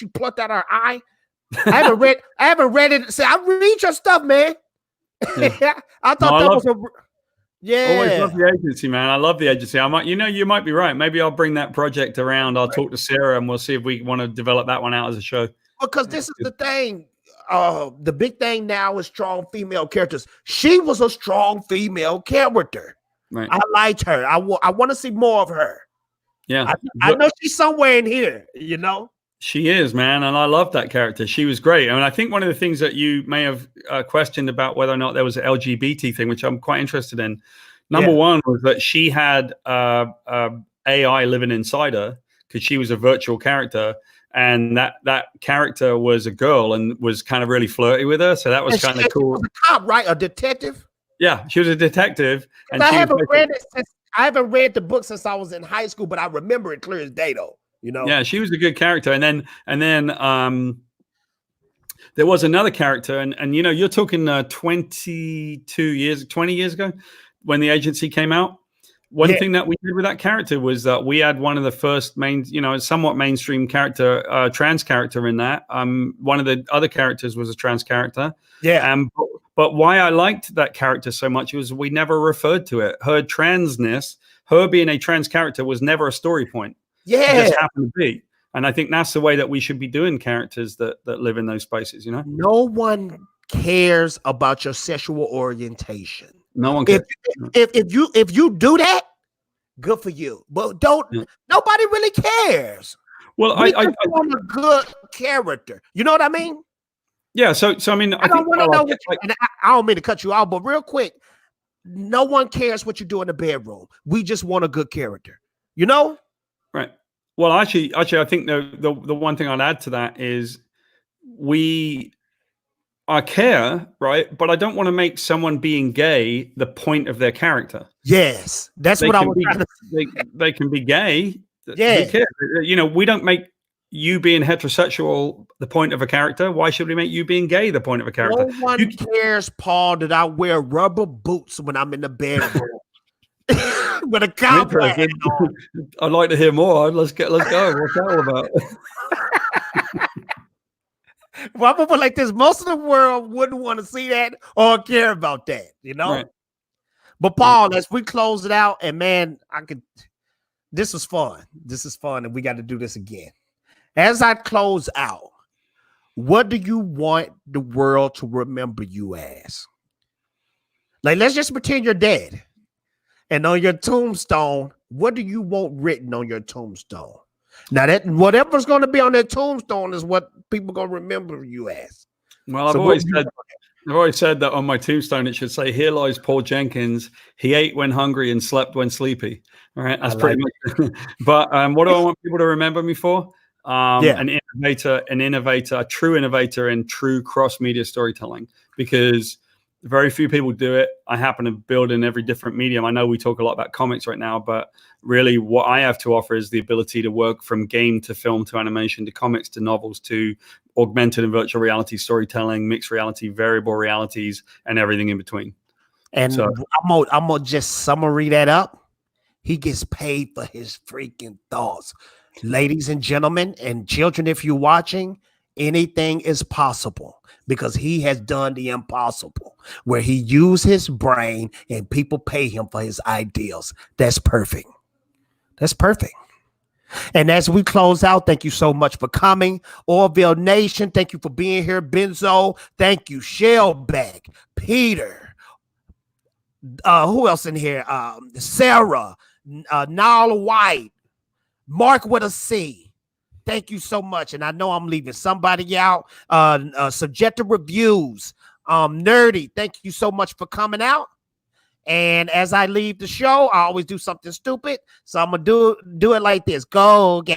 plucked out her eye. I haven't read it. Say, I read your stuff, man. Yeah. I thought that was a Always love the agency, man. I love the agency. You might be right. Maybe I'll bring that project around. I'll talk to Sarah and we'll see if we want to develop that one out as a show. Because this is the thing. The big thing now is strong female characters. She was a strong female character. Right. I liked her. I want to see more of her. Yeah. I know she's somewhere in here, you know? She is, man. And I love that character. She was great. I mean, I think one of the things that you may have questioned about whether or not there was an LGBT thing, which I'm quite interested in. Number one was that she had AI living inside her because she was a virtual character. And that character was a girl and was kind of really flirty with her. So that was kind of cool. She was a cop, right? A detective? Yeah, she was a detective. And I haven't read the book since I was in high school, but I remember it clear as day, though. You know? Yeah, she was a good character. And then there was another character. And you're talking 20 years ago when the agency came out. One thing that we did with that character was that we had one of the first somewhat mainstream character, trans character in that. One of the other characters was a trans character. Yeah. But why I liked that character so much was we never referred to it. Her transness, her being a trans character, was never a story point. Yeah. It just happened to be. And I think that's the way that we should be doing characters that live in those spaces, No one cares about your sexual orientation. No one cares. If you do that, good for you. But nobody really cares. Well, I want a good character. You know what I mean? Yeah. So I mean, I don't want to know. I don't mean to cut you out, but real quick, no one cares what you do in the bedroom. We just want a good character. You know? Right. Well, actually, I think the one thing I'd add to that is I care, right? But I don't want to make someone being gay the point of their character. Yes, that's what I was trying to say. They can be gay. Yeah. We don't make you being heterosexual the point of a character. Why should we make you being gay the point of a character? No one cares, Paul, that I wear rubber boots when I'm in the bedroom. With a cowboy hat on. I'd like to hear more. Let's go. What's that all about? Well, I'm gonna put like this: most of the world wouldn't want to see that or care about that, you know. Right. But Paul, as we close it out, and man, this was fun. This is fun, and we got to do this again. As I close out, what do you want the world to remember you as? Like, let's just pretend you're dead, and on your tombstone, what do you want written on your tombstone? Now that whatever's going to be on that tombstone is what people are going to remember you as. Well, I've always said that on my tombstone it should say, "Here lies Paul Jenkins. He ate when hungry and slept when sleepy." All right, that's pretty much. But what do I want people to remember me for? An innovator, a true innovator in true cross-media storytelling, because very few people do it. I happen to build in every different medium. I know we talk a lot about comics right now, but really what I have to offer is the ability to work from game to film to animation to comics to novels to augmented and virtual reality storytelling, mixed reality, variable realities, and everything in between. And so, I'm gonna just summary that up. He gets paid for his freaking thoughts. Ladies and gentlemen and children, if you're watching, anything is possible because he has done the impossible, where he used his brain and people pay him for his ideals. That's perfect. That's perfect. And as we close out, thank you so much for coming. Orville Nation, thank you for being here. Benzo, thank you. Shellback, Peter, who else in here? Sarah, Nala White, Mark with a C. Thank you so much. And I know I'm leaving somebody out. Subjective Reviews, Nerdy, thank you so much for coming out. And as I leave the show, I always do something stupid. So I'm going to do it like this. Go, gang.